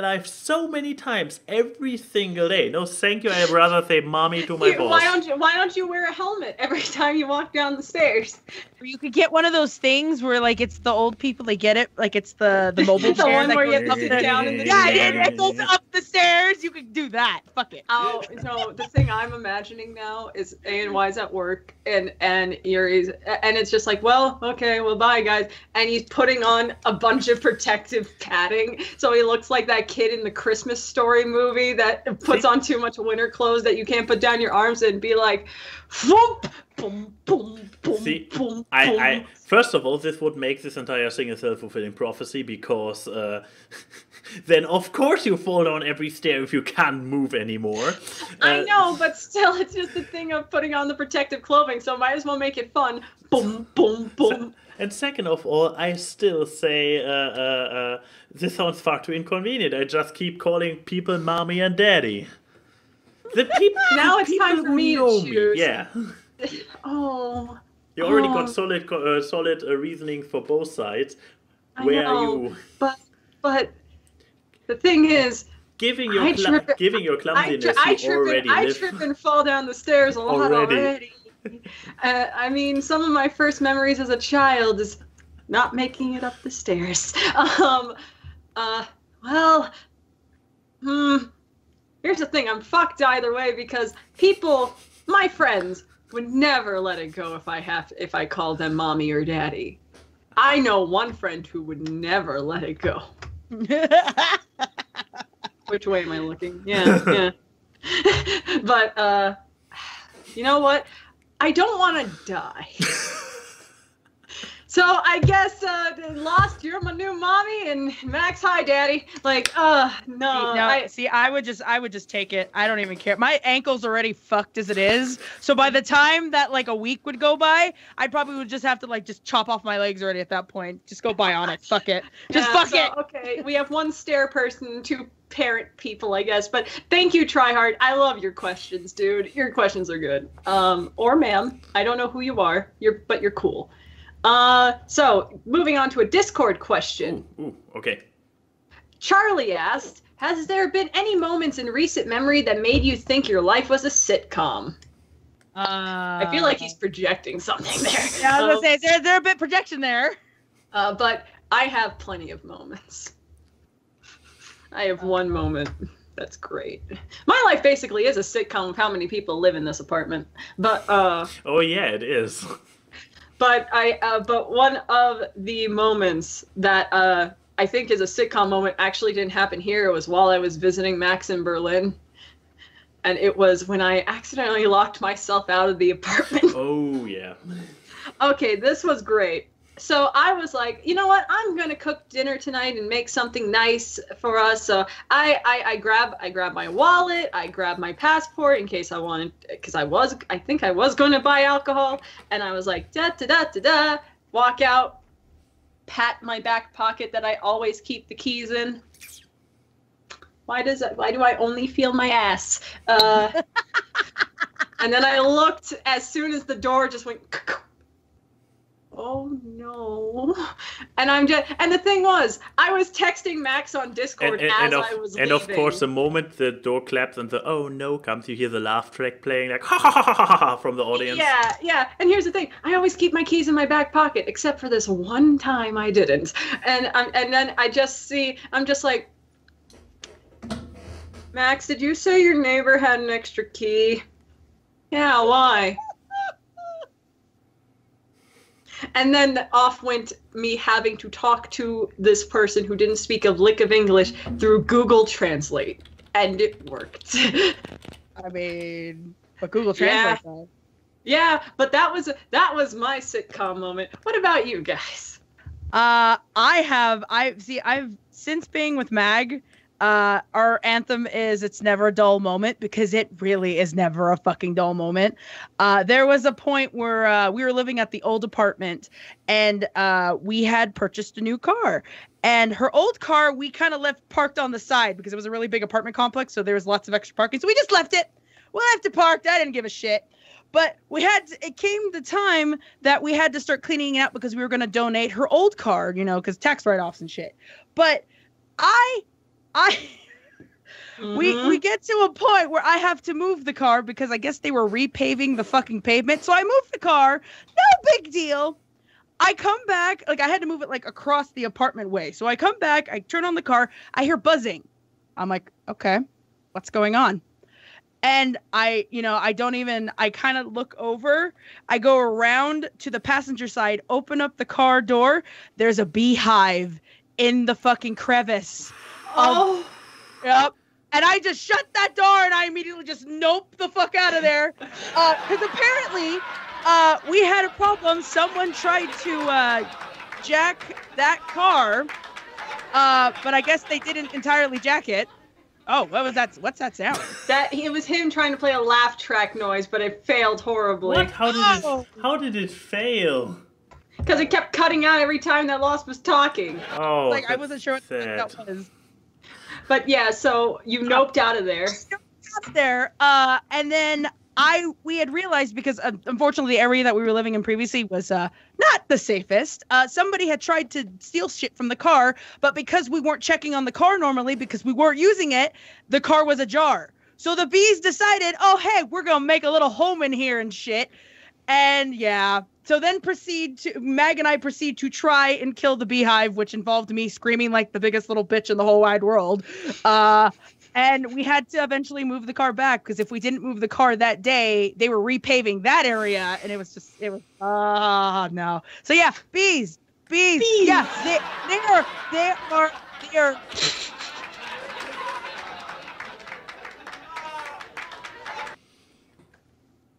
life so many times every single day. No, thank you. I'd rather say mommy to my boss. Why don't you wear a helmet every time you walk down the stairs? Or you could get one of those things where like it's the old people, they get it, like it's the mobile chair. The one that where goes you have to up sit down in the it goes up the stairs. You could do that. Fuck it. Oh no! The thing I'm imagining now is A&Y's at work and it's just like, well, okay, well, bye guys, and he's putting on a bunch of protective padding, so he looks like that kid in the Christmas Story movie that puts on too much winter clothes that you can't put down your arms and be like, whoop, boom, boom, boom, See, boom, I first of all, this would make this entire thing a self-fulfilling prophecy because then of course you fall down every stair if you can't move anymore. I know, but still, it's just the thing of putting on the protective clothing, so might as well make it fun. Boom, boom, boom. And second of all, I still say this sounds far too inconvenient. I just keep calling people mommy and daddy. The people Now it's people time for who me to know choose. Yeah. Oh. You already got solid reasoning for both sides. Where are you? But the thing is, giving your clumsiness, I trip and fall down the stairs a lot already. I mean, some of my first memories as a child is not making it up the stairs. Here's the thing, I'm fucked either way because people, my friends, would never let it go if I called them mommy or daddy. I know one friend who would never let it go. Which way am I looking? Yeah. But, you know what? I don't want to die. So I guess, Lost, you're my new mommy, and Max, hi, daddy. Like, no. I would just take it. I don't even care. My ankle's already fucked as it is. So by the time that like a week would go by, I probably would just have to like just chop off my legs already at that point. Just go bionic. Fuck it. Fuck it. Okay, we have one stair person, two parent people, I guess. But thank you, Tryhard. I love your questions, dude. Your questions are good. Or ma'am. I don't know who you are. But you're cool. So moving on to a Discord question. Ooh, okay. Charlie asked, has there been any moments in recent memory that made you think your life was a sitcom? I feel like he's projecting something there. Yeah, I was gonna say, there's a bit projection there. But I have plenty of moments. I have one moment that's great. My life basically is a sitcom of how many people live in this apartment. But oh yeah, it is. But but one of the moments that I think is a sitcom moment actually didn't happen here. It was while I was visiting Max in Berlin, and it was when I accidentally locked myself out of the apartment. Oh yeah. Okay, this was great. So I was like, you know what? I'm gonna cook dinner tonight and make something nice for us. So I grab my wallet, I grab my passport in case I wanted, because I think I was gonna buy alcohol, and I was like walk out, pat my back pocket that I always keep the keys in. Why do I only feel my ass? And then I looked as soon as the door just went. Oh no. And the thing was, I was texting Max on Discord I was leaving. And of course, the moment the door claps and the oh no comes, you hear the laugh track playing like ha ha ha ha ha ha from the audience. Yeah. And here's the thing, I always keep my keys in my back pocket, except for this one time I didn't. And then I'm just like, Max, did you say your neighbor had an extra key? Yeah, why? And then off went me having to talk to this person who didn't speak a lick of English through Google Translate. And it worked. I mean, but Google Translate. Yeah. Yeah, but that was my sitcom moment. What about you guys? I've since being with Mag, our anthem is "It's never a dull moment," because it really is never a fucking dull moment. There was a point where we were living at the old apartment, and we had purchased a new car. And her old car, we kind of left parked on the side because it was a really big apartment complex, so there was lots of extra parking. So we just left it. We left it parked. I didn't give a shit. But it came the time that we had to start cleaning it out because we were going to donate her old car, because tax write-offs and shit. But we get to a point where I have to move the car because I guess they were repaving the fucking pavement. So I moved the car. No big deal. I come back, I had to move it across the apartment way. So I come back, I turn on the car, I hear buzzing. I'm like, okay, what's going on? And I kind of look over, I go around to the passenger side, open up the car door. There's a beehive in the fucking crevice. Oh. Yep. And I just shut that door and I immediately just nope the fuck out of there. Because apparently we had a problem. Someone tried to jack that car, but I guess they didn't entirely jack it. Oh, what was that? What's that sound? It was him trying to play a laugh track noise, but it failed horribly. What? How did it fail? Because it kept cutting out every time that Lost was talking. Oh, I wasn't sure what that was. But yeah, so you noped out of there. And then we had realized, because unfortunately the area that we were living in previously was not the safest. Somebody had tried to steal shit from the car, but because we weren't checking on the car normally, because we weren't using it, the car was ajar. So the bees decided, oh, hey, we're going to make a little home in here and shit. And yeah, so then Mag and I proceed to try and kill the beehive, which involved me screaming like the biggest little bitch in the whole wide world. And we had to eventually move the car back, because if we didn't move the car that day, they were repaving that area, and it was no. So yeah, bees. Yeah, they are.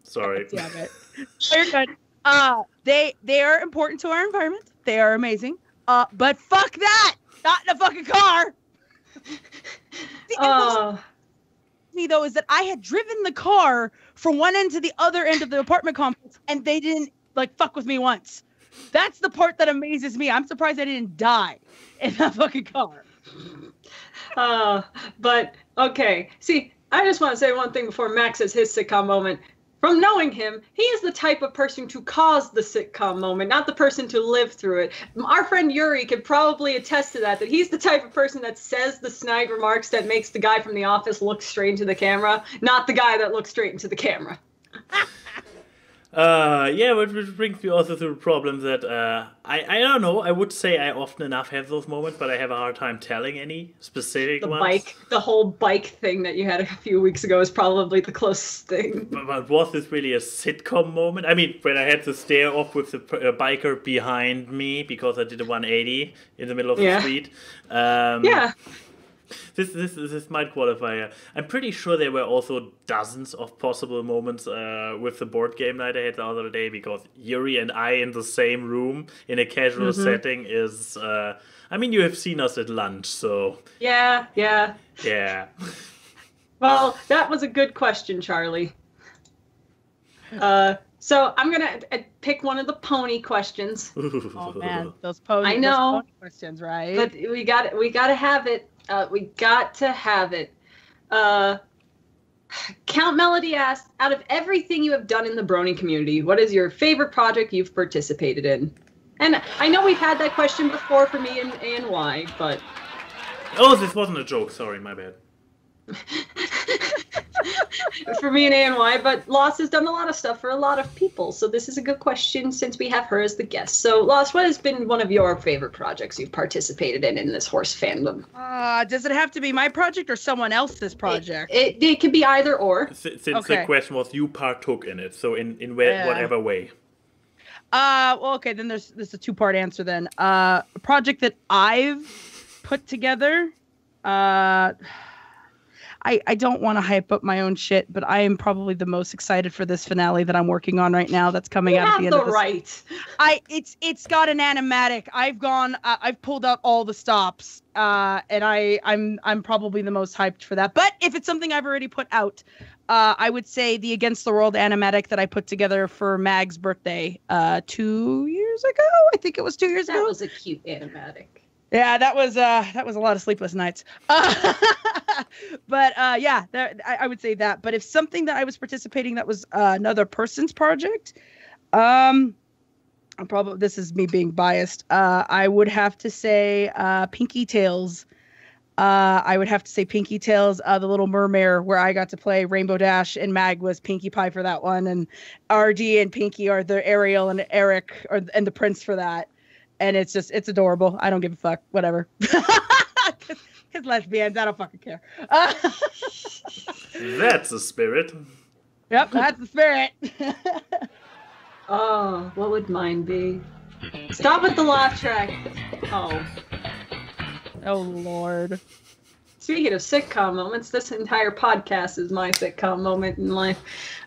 Sorry. Damn it. You're good. They are important to our environment. They are amazing. But fuck that! Not in a fucking car. Me though is that I had driven the car from one end to the other end of the apartment complex, and they didn't fuck with me once. That's the part that amazes me. I'm surprised I didn't die in that fucking car. But okay. See, I just want to say one thing before Max says his sitcom moment. From knowing him, he is the type of person to cause the sitcom moment, not the person to live through it. Our friend Yuri could probably attest to that he's the type of person that says the snide remarks that makes the guy from The Office look straight into the camera, not the guy that looks straight into the camera. Yeah, which brings me also to the problem that I don't know. I would say I often enough have those moments, but I have a hard time telling any specific ones. The whole bike thing that you had a few weeks ago is probably the closest thing. But was this really a sitcom moment? I mean, when I had to stare off with the biker behind me because I did a 180 in the middle of the street. Yeah. This might qualify. I'm pretty sure there were also dozens of possible moments with the board game night I had the other day, because Yuri and I in the same room in a casual setting is... I mean, you have seen us at lunch, so... Yeah. Well, that was a good question, Charlie. So I'm going to pick one of the pony questions. Oh, man. Those pony questions, right? But we got to have it. We got to have it. Count Melody asked, out of everything you have done in the Brony community, what is your favorite project you've participated in? And I know we've had that question before for me and why, but... Oh, this wasn't a joke. Sorry, my bad. for me and ANY, but Lost has done a lot of stuff for a lot of people. So this is a good question since we have her as the guest. So Lost, what has been one of your favorite projects you've participated in this horse fandom? Does it have to be my project or someone else's project? It could be either or. Since the question was you partook in it, so in whatever way. Well, okay, then there's a two-part answer then. A project that I've put together, I don't want to hype up my own shit, but I am probably the most excited for this finale that I'm working on right now. That's coming out at the end of this. Right. It's got an animatic. I've pulled out all the stops, and I'm probably the most hyped for that. But if it's something I've already put out, I would say the Against the World animatic that I put together for Mag's birthday 2 years ago. I think it was 2 years ago. That was a cute animatic. Yeah, that was a lot of sleepless nights. But yeah, I would say that. But if something that I was participating that was another person's project, this is me being biased. I would have to say Pinky Tales. I would have to say Pinky Tales, The Little Mermaid, where I got to play Rainbow Dash, and Mag was Pinkie Pie for that one, and RD and Pinky are the Ariel and Eric and the Prince for that. And it's adorable. I don't give a fuck. Whatever. Because lesbians, I don't fucking care. That's the spirit. Yep, that's the spirit. Oh, what would mine be? Stop with the laugh track. Oh. Oh, Lord. Speaking of sitcom moments, this entire podcast is my sitcom moment in life.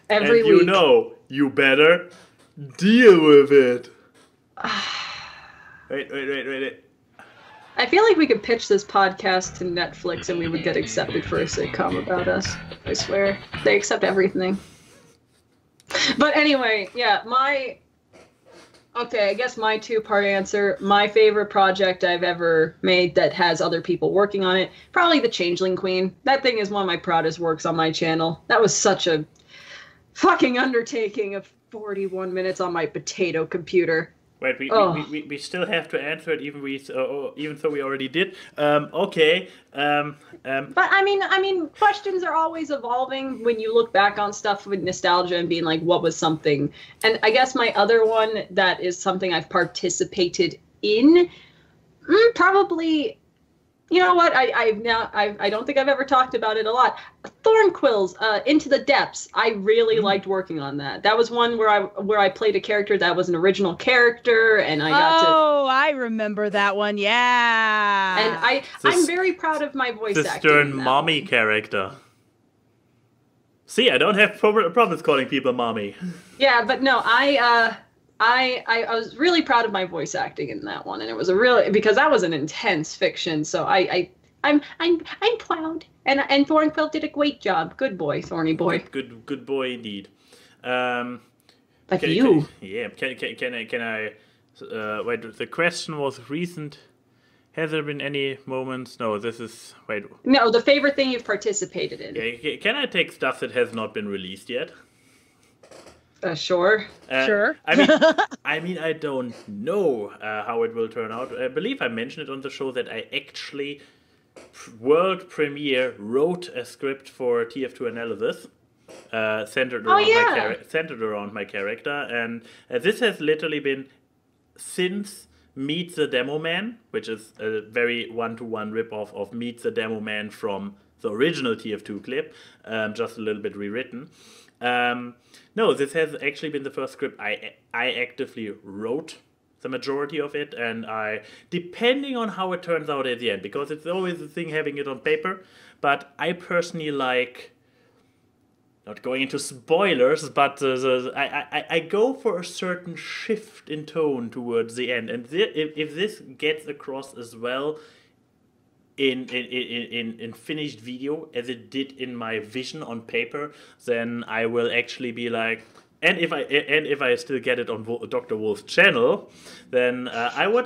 Every week. And you know, you better deal with it. Wait. I feel like we could pitch this podcast to Netflix and we would get accepted for a sitcom about us. I swear. They accept everything. But anyway, yeah, I guess my two-part answer. My favorite project I've ever made that has other people working on it, probably The Changeling Queen. That thing is one of my proudest works on my channel. That was such a fucking undertaking of 41 minutes on my potato computer. Wait, we still have to answer it, even though we already did. Okay. But I mean, questions are always evolving when you look back on stuff with nostalgia and being like, what was something? And I guess my other one that is something I've participated in, probably. You know what? I don't think I've ever talked about it a lot. Thornquills, Into the Depths. I really liked working on that. That was one where I played a character that was an original character, and I got to. Oh, I remember that one. Yeah. And I'm very proud of my voice acting. The stern mommy character. See, I don't have problems calling people mommy. Yeah, but no, I was really proud of my voice acting in that one, and it was because that was an intense fiction. So I'm proud, and Thornquill did a great job. Good boy, Thorny boy. Good boy indeed. Can I? Wait. The question was recent. Has there been any moments? No, this is No, the favorite thing you've participated in. Yeah, can I take stuff that has not been released yet? Sure. Sure. I mean, I don't know how it will turn out. I believe I mentioned it on the show that I actually world premiere wrote a script for TF2 analysis, centered around my character, and this has literally been since Meet the Demo Man, which is a very one-to-one rip-off of Meet the Demo Man from the original TF2 clip, just a little bit rewritten. No, this has actually been the first script I actively wrote the majority of it, and depending on how it turns out at the end, because it's always a thing having it on paper, but I personally like, not going into spoilers, but I go for a certain shift in tone towards the end, and if this gets across as well in finished video as it did in my vision on paper, then I will actually be like, and if I still get it on Dr. Wolf's channel, then I would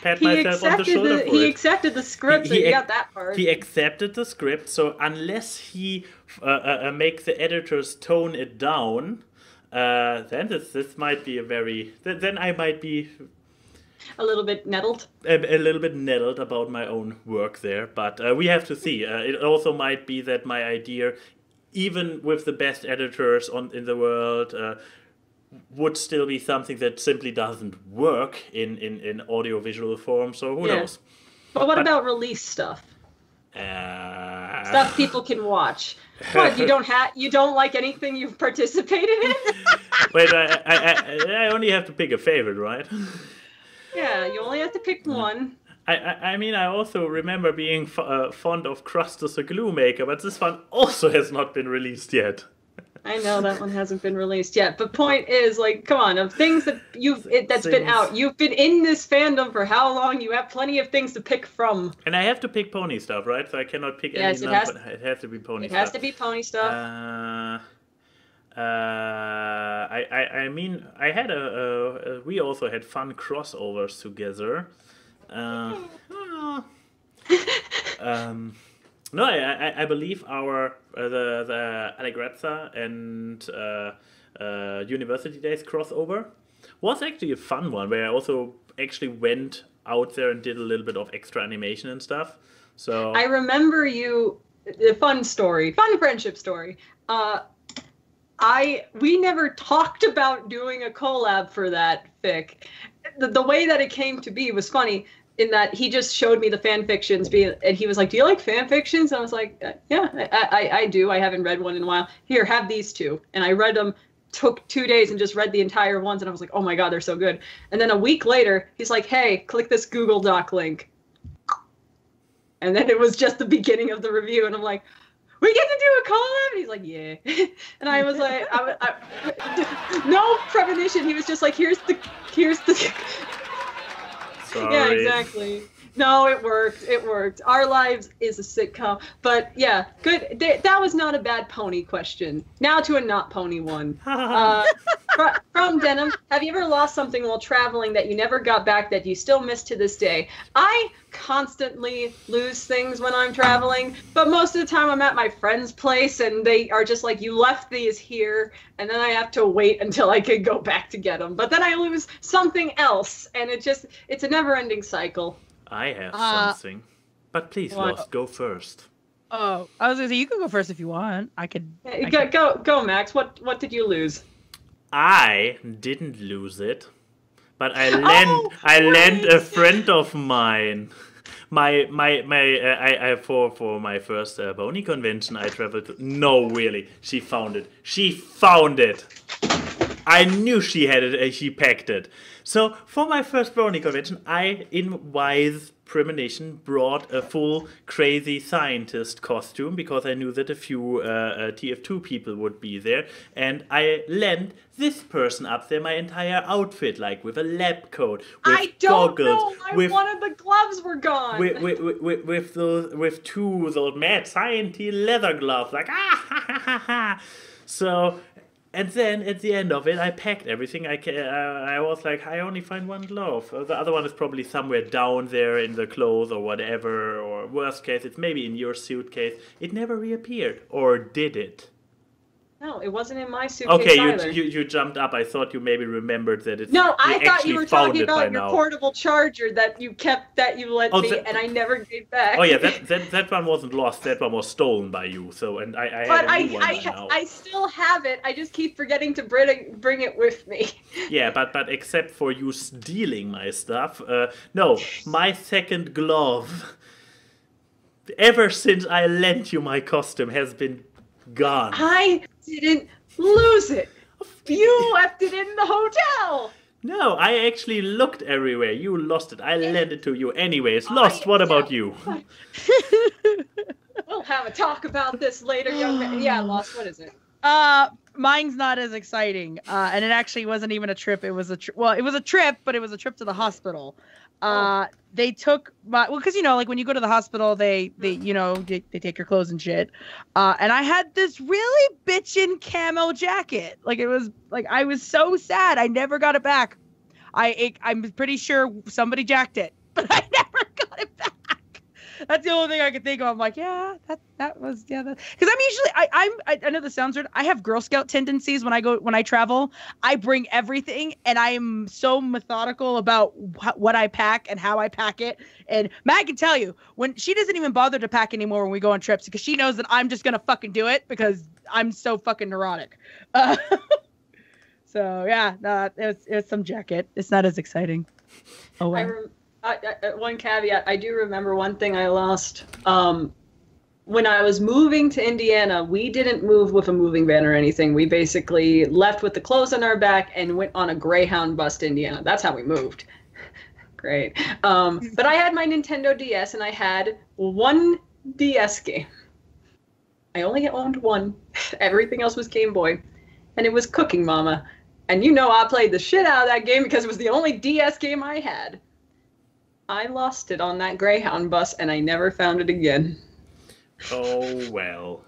pat myself on the shoulder for it. He accepted the script, so you got that part. He accepted the script, so unless he makes the editors tone it down, then this might be then I might be A little bit nettled. A little bit nettled about my own work there, but we have to see. It also might be that my idea, even with the best editors in the world, would still be something that simply doesn't work in audiovisual form. So who knows? But what about release stuff? Stuff people can watch. What, you don't like anything you've participated in? Wait, I only have to pick a favorite, right? Yeah, you only have to pick one. I mean, I also remember being fond of Crustus the Glue Maker, but this one also has not been released yet. I know that one hasn't been released yet, but point is, like, come on, of things that been out, you've been in this fandom for how long? You have plenty of things to pick from. And I have to pick pony stuff, right? So I cannot pick any. It has to be pony stuff. It has to be pony stuff. I mean, I had we also had fun crossovers together. No, I believe our the Allegrezza and University Days crossover was actually a fun one, where I also actually went out there and did a little bit of extra animation and stuff. So I remember the fun friendship story. We never talked about doing a collab for that fic. The way that it came to be was funny, in that he just showed me the fan fictions, and he was like, "Do you like fan fictions?" And I was like, "Yeah, I do. I haven't read one in a while. Here, have these two." And I read them, took 2 days and just read the entire ones, and I was like, "Oh my god, they're so good." And then a week later, he's like, "Hey, click this Google Doc link." And then it was just the beginning of the review, and I'm like, "We get to do a collab?" And he's like, "Yeah." And I was like, no premonition. He was just like, here's the. Sorry. Yeah, exactly. No, it worked. Our Lives is a sitcom. But yeah, good. That was not a bad pony question. Now to a not pony one. From Denim, have you ever lost something while traveling that you never got back that you still miss to this day? I constantly lose things when I'm traveling, but most of the time I'm at my friend's place and they are just like, "You left these here," and then I have to wait until I can go back to get them. But then I lose something else, and it's a never-ending cycle. I have something, but please, Lost, go first. Oh, I was gonna say you can go first if you want. I could. Go, Max. What did you lose? I didn't lose it, but I lent a friend of mine. For my first pony convention, I traveled to. No, really, she found it. She found it. I knew she had it. She packed it. So for my first pony convention, I, in wise premonition, brought a full crazy scientist costume because I knew that a few TF2 people would be there, and I lent this person up there my entire outfit, like with a lab coat, with I don't goggles, know. One of the gloves were gone. With two those mad science leather gloves, like ha. So. And then at the end of it, I packed everything. I was like, I only find one glove. The other one is probably somewhere down there in the clothes or whatever. Or worst case, it's maybe in your suitcase. It never reappeared. Or did it? No, it wasn't in my suitcase either. You jumped up. I thought you maybe remembered that it's. No, I thought you were talking about your portable charger that you let me, and I never gave back. Oh yeah, that one wasn't lost. That one was stolen by you. So and I had a new one by now. I still have it. I just keep forgetting to bring it with me. Yeah, but except for you stealing my stuff, no, my second glove. Ever since I lent you my costume has been gone. I didn't lose it. You left it in the hotel. No, I actually looked everywhere. You lost it. I lent it to you anyways. Lost, what about you? We'll have a talk about this later, young man. Yeah, Lost, what is it? Mine's not as exciting. And it actually wasn't even a trip. It was a trip, but it was a trip to the hospital. They took because like when you go to the hospital, they take your clothes and shit. And I had this really bitchin' camo jacket. Like it was like I was so sad. I never got it back. I'm pretty sure somebody jacked it, but I never got it back. That's the only thing I could think of. I'm like, yeah, that was because I'm usually I know this sounds weird. I have Girl Scout tendencies when I travel. I bring everything, and I'm so methodical about what I pack and how I pack it. And Matt can tell you when she doesn't even bother to pack anymore when we go on trips because she knows that I'm just gonna fucking do it because I'm so fucking neurotic. So yeah, no, it's some jacket. It's not as exciting. Oh well. One caveat, I do remember one thing I lost. When I was moving to Indiana, we didn't move with a moving van or anything. We basically left with the clothes on our back and went on a Greyhound bus to Indiana. That's how we moved. Great. But I had my Nintendo DS and I had one DS game. I only owned one. Everything else was Game Boy. And it was Cooking Mama. And you know I played the shit out of that game because it was the only DS game I had. I lost it on that Greyhound bus, and I never found it again. Oh well.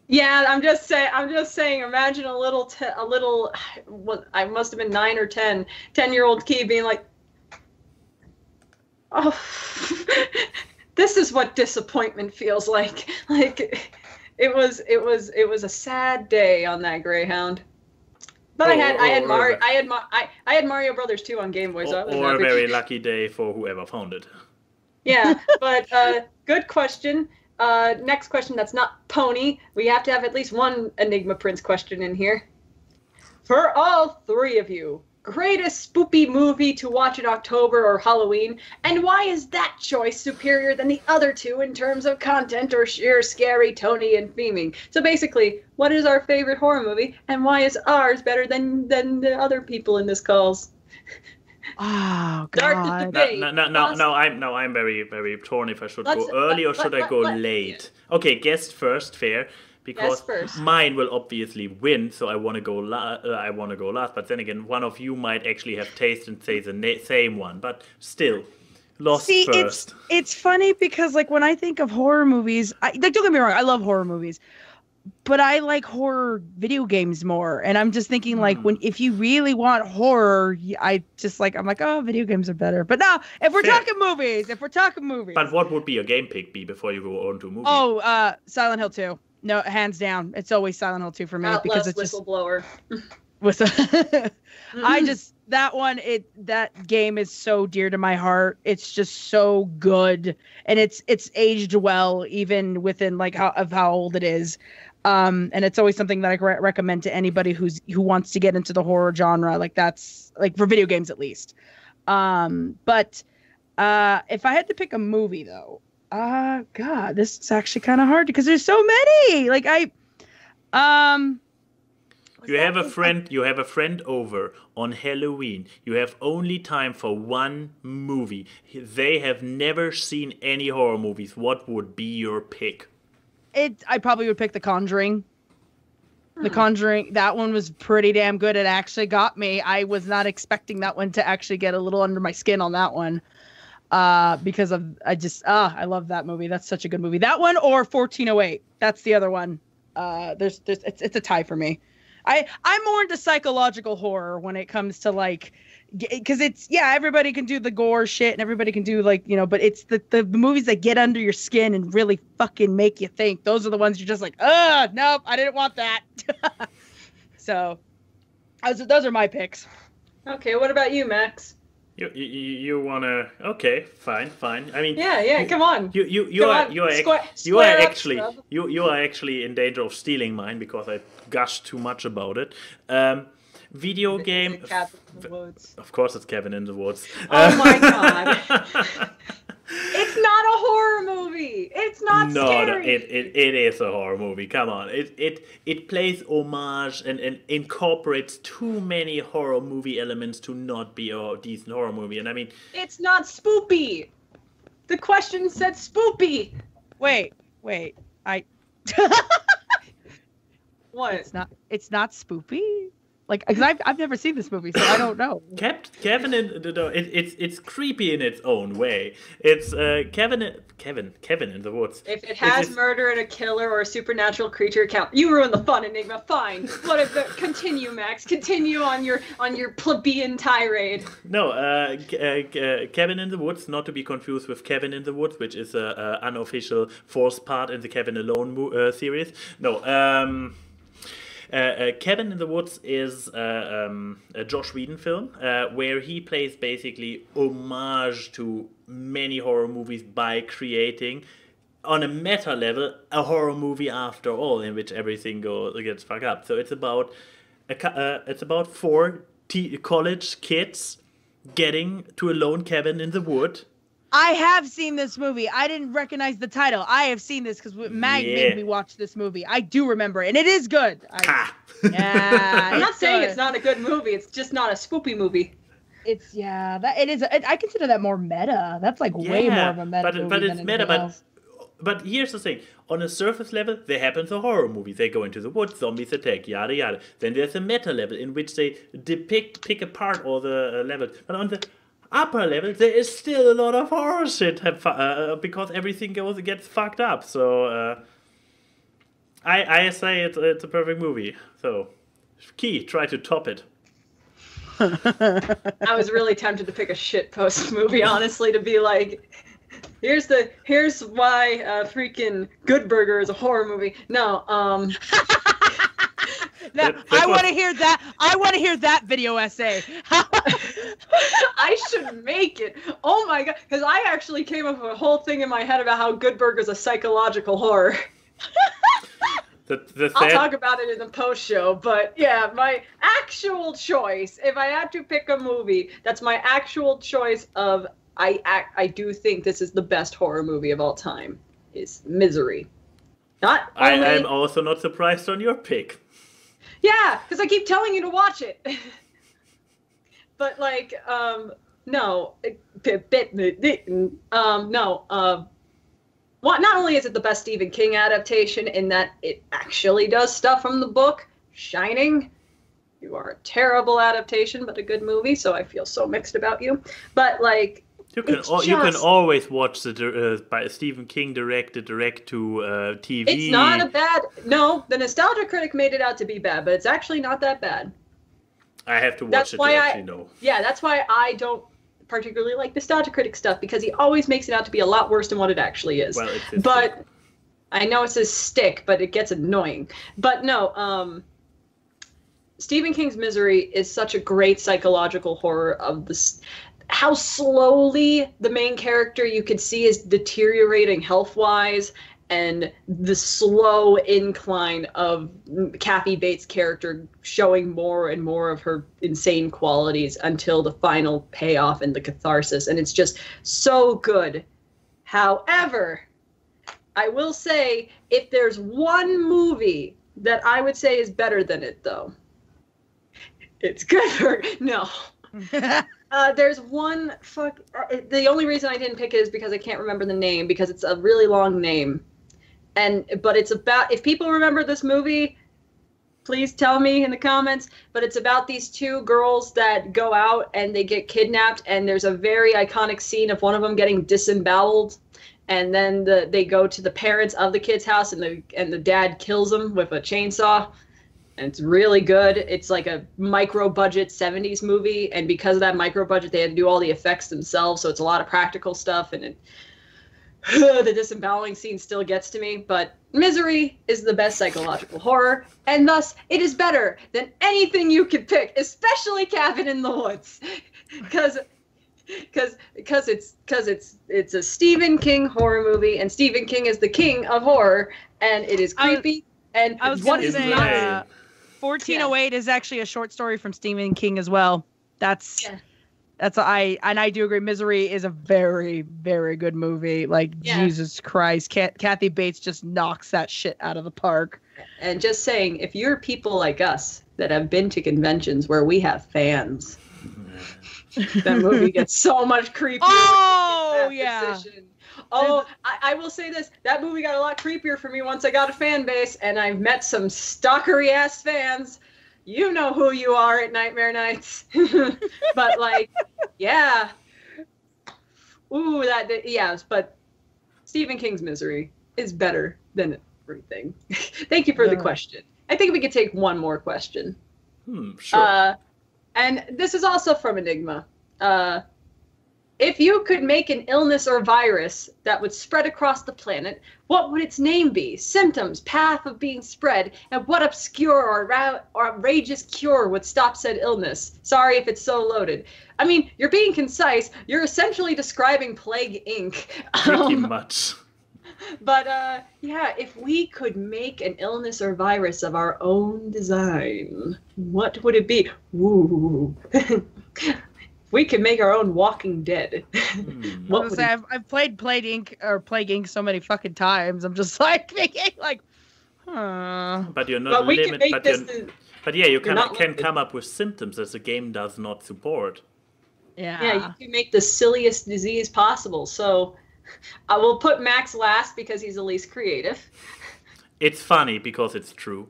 Yeah, I'm just saying. Imagine a little. I must have been 9 or 10. 10-year-old Key being like, "Oh, this is what disappointment feels like." Like, it was a sad day on that Greyhound. But I had Mario Brothers 2 on Game Boy, so I was or a happy. very lucky day for whoever found it. Yeah, but good question. Next question that's not Pony. We have to have at least one Enigma Prince question in here. For all three of you, greatest spoopy movie to watch in October or Halloween, and why is that choice superior than the other two in terms of content or sheer scary, Tony, and theming? So basically, what is our favorite horror movie, and why is ours better than the other people in this calls? Oh God! Start the debate. No, I'm very, very torn if I should go early or should I go late. Okay, guess first, fair. Because mine will obviously win, so I want to go. I want to go last. But then again, one of you might actually have taste and say the same one. But still, Lost first. It's funny because like when I think of horror movies, don't get me wrong, I love horror movies, but I like horror video games more. And I'm just thinking like if you really want horror, I'm like, oh, video games are better. But now, if we're talking movies, But what would be a game pick be before you go on to a movie? Oh, Silent Hill 2. No, hands down. It's always Silent Hill 2 for me because it's whistleblower. That game is so dear to my heart. It's just so good, and it's aged well even within like how old it is. And it's always something that I recommend to anybody who wants to get into the horror genre. Like that's like for video games at least. But if I had to pick a movie though. God, this is actually kind of hard because there's so many. Like you have a friend over on Halloween. You have only time for one movie. They have never seen any horror movies. What would be your pick? I probably would pick The Conjuring. The Conjuring, that one was pretty damn good. It actually got me. I was not expecting that one to actually get a little under my skin on that one. Because I love that movie. That's such a good movie. That one or 1408. That's the other one. It's a tie for me. I'm more into psychological horror when it comes to like, because everybody can do the gore shit and everybody can do like, but it's the movies that get under your skin and really fucking make you think. Those are the ones you're just like, nope, I didn't want that. So, those are my picks. Okay, what about you, Max? You wanna? Okay, fine. I mean, yeah. Come on. You are actually in danger of stealing mine because I gushed too much about it. Video game. Cabin in the Woods. Of course, it's Cabin in the Woods. Oh my God. It's not a horror movie. It's not scary. No, it is a horror movie. Come on. It plays homage and incorporates too many horror movie elements to not be a decent horror movie. And I mean, it's not spoopy. The question said spoopy. Wait. What? It's not spoopy? Like, because I've never seen this movie, so I don't know. Kevin it's creepy in its own way. It's Kevin in the Woods. If it has murder and a killer or a supernatural creature count, you ruin the fun, Enigma. Fine. Continue, Max. Continue on your plebeian tirade. No, Kevin in the Woods, not to be confused with Kevin in the Woods, which is a unofficial fourth part in the Kevin Alone series. No, Kevin in the Woods is a Joss Whedon film where he plays basically homage to many horror movies by creating, on a meta level, a horror movie after all, in which everything gets fucked up. So it's about four college kids getting to a lone cabin in the wood. I have seen this movie. I didn't recognize the title. I have seen this because Mag made me watch this movie. I do remember it, and it is good. I'm not saying it's not a good movie. It's just not a spoopy movie. It is. I consider that more meta. That's like way more of a meta movie. But it's meta. But here's the thing. On a surface level, there happens a horror movie. They go into the woods, zombies attack, yada yada. Then there's a meta level in which they pick apart all the levels. But on the upper level, there is still a lot of horror shit because everything gets fucked up. So I say it's a perfect movie. So Key, try to top it. I was really tempted to pick a shitpost movie, honestly, to be like, here's why freaking Good Burger is a horror movie. No, Now, I want to hear that. I want to hear that video essay. I should make it. Oh my god, because I actually came up with a whole thing in my head about how Good Burger is a psychological horror. I'll talk about it in the post show, but yeah, my actual choice, if I had to pick a movie, that's my actual choice of, I do think this is the best horror movie of all time, is Misery. I'm also not surprised on your pick. Yeah, because I keep telling you to watch it. But like, no. Not only is it the best Stephen King adaptation in that it actually does stuff from the book, Shining. You are a terrible adaptation, but a good movie, so I feel so mixed about you. But like, you can always watch the by Stephen King directed direct to TV. It's not a bad. No, the Nostalgia Critic made it out to be bad, but it's actually not that bad. I have to watch it to actually know. Yeah, that's why I don't particularly like Nostalgia Critic stuff, because he always makes it out to be a lot worse than what it actually is. Well, but I know it's his stick, but it gets annoying. But no, Stephen King's Misery is such a great psychological horror of this. How slowly the main character you could see is deteriorating health-wise, and the slow incline of Kathy Bates' character showing more and more of her insane qualities until the final payoff and the catharsis. And it's just so good. However, I will say, if there's one movie that I would say is better than it, though, it's Good. No. There's one the only reason I didn't pick it is because I can't remember the name, because it's a really long name. But it's about, if people remember this movie, please tell me in the comments, but it's about these two girls that go out and they get kidnapped, and there's a very iconic scene of one of them getting disemboweled, and then they go to the parents of the kid's house, and the dad kills them with a chainsaw. And it's really good. It's like a micro-budget 70s movie, and because of that micro-budget, they had to do all the effects themselves, so it's a lot of practical stuff, and the disemboweling scene still gets to me. But Misery is the best psychological horror, and thus it is better than anything you could pick, especially Cabin in the Woods, because it's a Stephen King horror movie, and Stephen King is the king of horror, and it is creepy. I was going to say, 1408 is actually a short story from Stephen King as well. I do agree. Misery is a very, very good movie. Like, Jesus Christ, Kathy Bates just knocks that shit out of the park. And just saying, if you're people like us that have been to conventions where we have fans, that movie gets so much creepier. Oh yeah. Position. Oh, I will say this. That movie got a lot creepier for me once I got a fan base, and I've met some stalkery-ass fans. you know who you are at Nightmare Nights. But like, yeah. Ooh, yes, but Stephen King's Misery is better than everything. Thank you for the question. I think we could take one more question. Sure. And this is also from Enigma. If you could make an illness or virus that would spread across the planet, what would its name be? Symptoms, path of being spread, and what obscure or outrageous cure would stop said illness? Sorry if it's so loaded. I mean, you're being concise. You're essentially describing Plague Inc. Pretty much. But yeah, if we could make an illness or virus of our own design, what would it be? Woo. We could make our own Walking Dead. I've played Plague Inc. So many fucking times. I'm just like thinking, like, huh. But you're not limited. But yeah, you can limited. come up with symptoms that the game does not support. Yeah, you can make the silliest disease possible. So I will put Max last because he's the least creative. It's funny because it's true.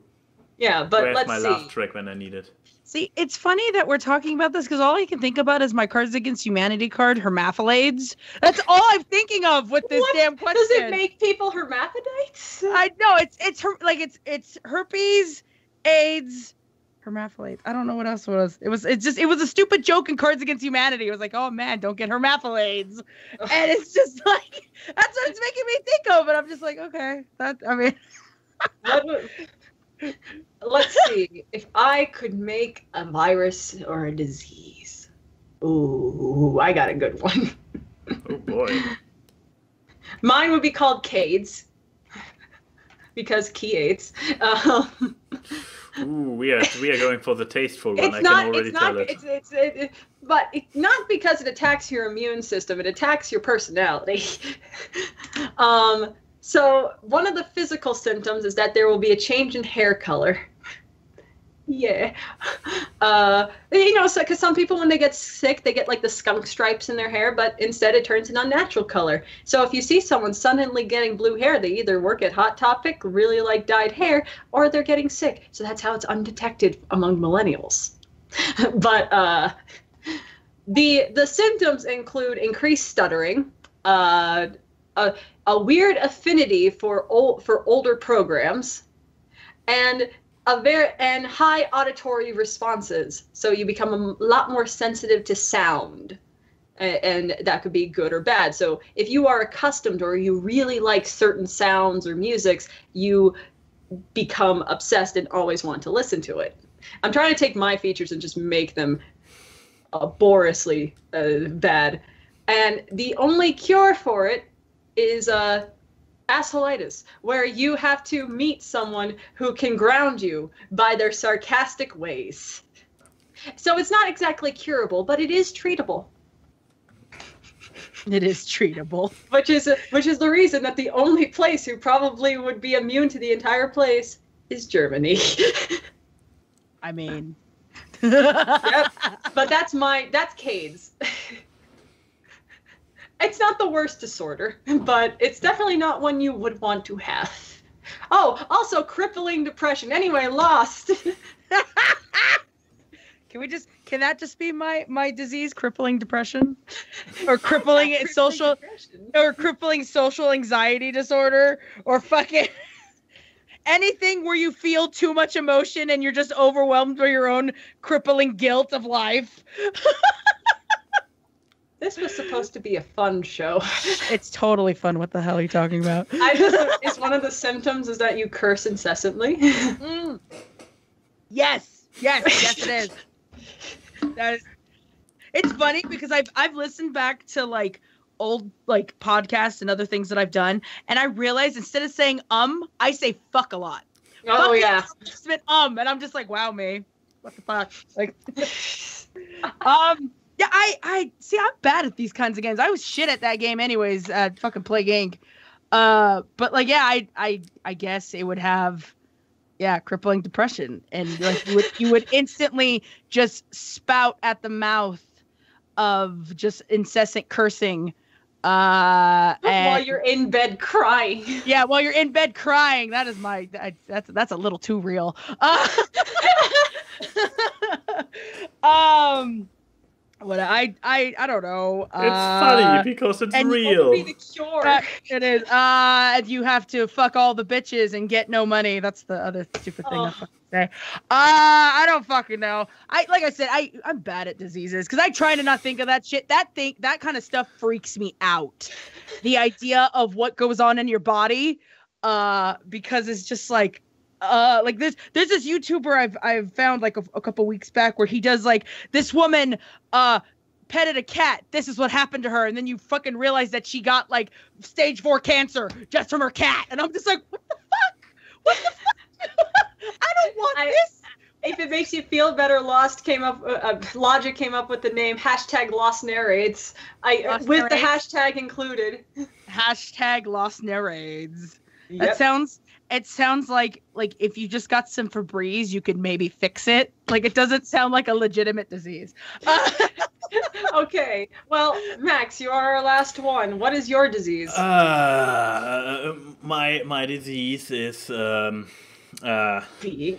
Yeah, but Where's let's my see. laugh track when I need it? See, it's funny that we're talking about this because all I can think about is my Cards Against Humanity card, Hermaphilides. That's all I'm thinking of with this damn question. Does it make people hermaphrodites? I know it's herpes, AIDS, hermaphrodites. I don't know what else it was. It was a stupid joke in Cards Against Humanity. It was like, oh man, don't get hermaphilides, and it's just like that's what it's making me think of. And I'm just like, okay, Let's see. If I could make a virus or a disease. Ooh, I got a good one. Oh boy. Mine would be called CAIDS. Because Key AIDS. Ooh, we are going for the tasteful one. I can already tell it. But it's not because it attacks your immune system. It attacks your personality. So one of the physical symptoms is that there will be a change in hair color. Yeah. Because some people, when they get sick, they get like the skunk stripes in their hair, but instead it turns an unnatural color. So if you see someone suddenly getting blue hair, they either work at Hot Topic, really like dyed hair, or they're getting sick. So that's how it's undetected among millennials. But the symptoms include increased stuttering, a weird affinity for older programs, and high auditory responses. So you become a lot more sensitive to sound, and that could be good or bad. So if you are accustomed or you really like certain sounds or musics, you become obsessed and always want to listen to it. I'm trying to take my features and just make them borously bad. And the only cure for it is assholeitis, where you have to meet someone who can ground you by their sarcastic ways. So it's not exactly curable, but it is treatable. It is treatable. Which is the reason that the only place who probably would be immune to the entire place is Germany. I mean. Yep. But that's CAIDS. It's not the worst disorder, but it's definitely not one you would want to have. Oh, also crippling depression. Anyway, Lost. Can that just be my disease, crippling depression? Or crippling social anxiety disorder, or fucking anything where you feel too much emotion and you're just overwhelmed by your own crippling guilt of life. This was supposed to be a fun show. It's totally fun. What the hell are you talking about? It's one of the symptoms is that you curse incessantly. Mm. Yes, it is. It's funny because I've listened back to like old like podcasts and other things that I've done, and I realized instead of saying I say fuck a lot. Oh yeah. And I'm just like, wow, me. What the fuck? Like yeah, I see. I'm bad at these kinds of games. I was shit at that game, anyways. At fucking Plague Inc. But like, yeah, I guess it would have, crippling depression, and like you would instantly just spout at the mouth of just incessant cursing. While you're in bed crying. Yeah, while you're in bed crying. That is that's a little too real. What I don't know. It's funny because it's real. Be the cure. It is. And you have to fuck all the bitches and get no money. That's the other stupid thing I fucking say. I don't fucking know. Like I said, I'm bad at diseases because I try to not think of that shit. That kind of stuff freaks me out. The idea of what goes on in your body, because it's just like there's this YouTuber I've found like a couple weeks back where he does like this woman petted a cat. This is what happened to her, and then you fucking realize that she got like stage 4 cancer just from her cat, and I'm just like, what the fuck? What the fuck? I don't want this. If it makes you feel better, Logic came up with the name #LostNarrates. With the hashtag included. #LostNarrates. Yep. It sounds like if you just got some Febreze, you could maybe fix it. Like, it doesn't sound like a legitimate disease. Okay. Well, Max, you are our last one. What is your disease? My disease is I mean,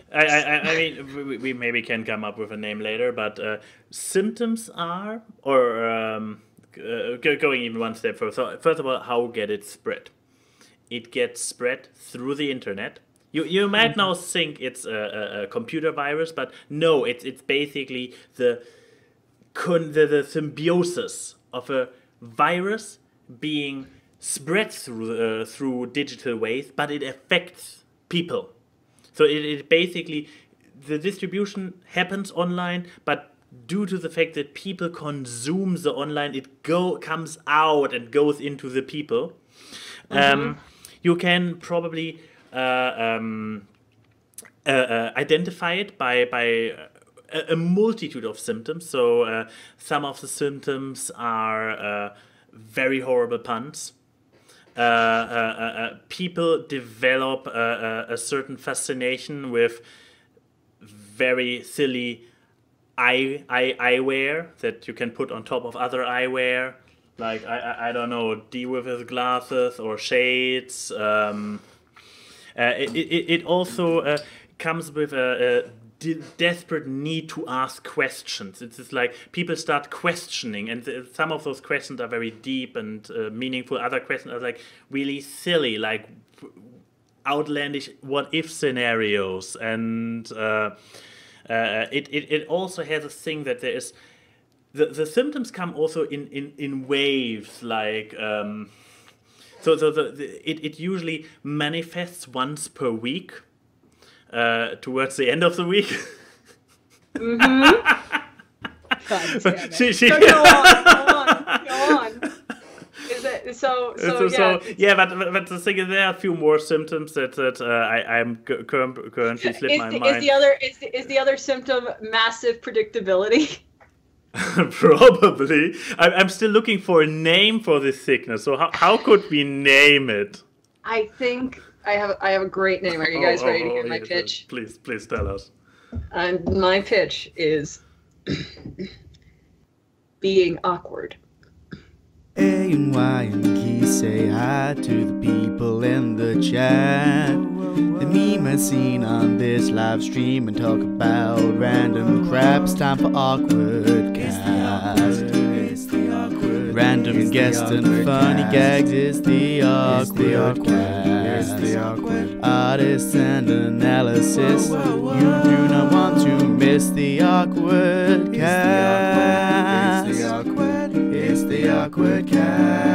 we maybe can come up with a name later, but symptoms are, or going even one step further. So first of all, how get it spread? It gets spread through the internet. You might now think it's a computer virus, but no, it's basically the symbiosis of a virus being spread through digital ways, but it affects people. So it basically, the distribution happens online, but due to the fact that people consume the online, it comes out and goes into the people. You can probably identify it by a multitude of symptoms. So some of the symptoms are very horrible puns. People develop a certain fascination with very silly eyewear that you can put on top of other eyewear. Like, I don't know, D with his glasses or shades. It also comes with a desperate need to ask questions. It's just like people start questioning, and some of those questions are very deep and meaningful. Other questions are like really silly, like outlandish what-if scenarios. And it also has a thing that there is... The symptoms come also in waves, like it usually manifests once per week, towards the end of the week. God damn it. So go on. Is it so? Yeah, but the thing is, there are a few more symptoms that I'm currently slip my mind. Is the other symptom massive predictability? Probably. I'm still looking for a name for this sickness. So how could we name it? I think I have a great name. Are you guys ready to hear my pitch? Please tell us. My pitch is being awkward. A and Y and Key say hi to the people in the chat. The meme is seen on this live stream and talk about random crap. It's time for AWKWARDCast. It's the awkward. Random guests and funny gags. It's the AWKWARDCast. It's the awkward. Artists and analysis. You do not want to miss the AWKWARDCast. It's the awkward. It's the AWKWARDCast.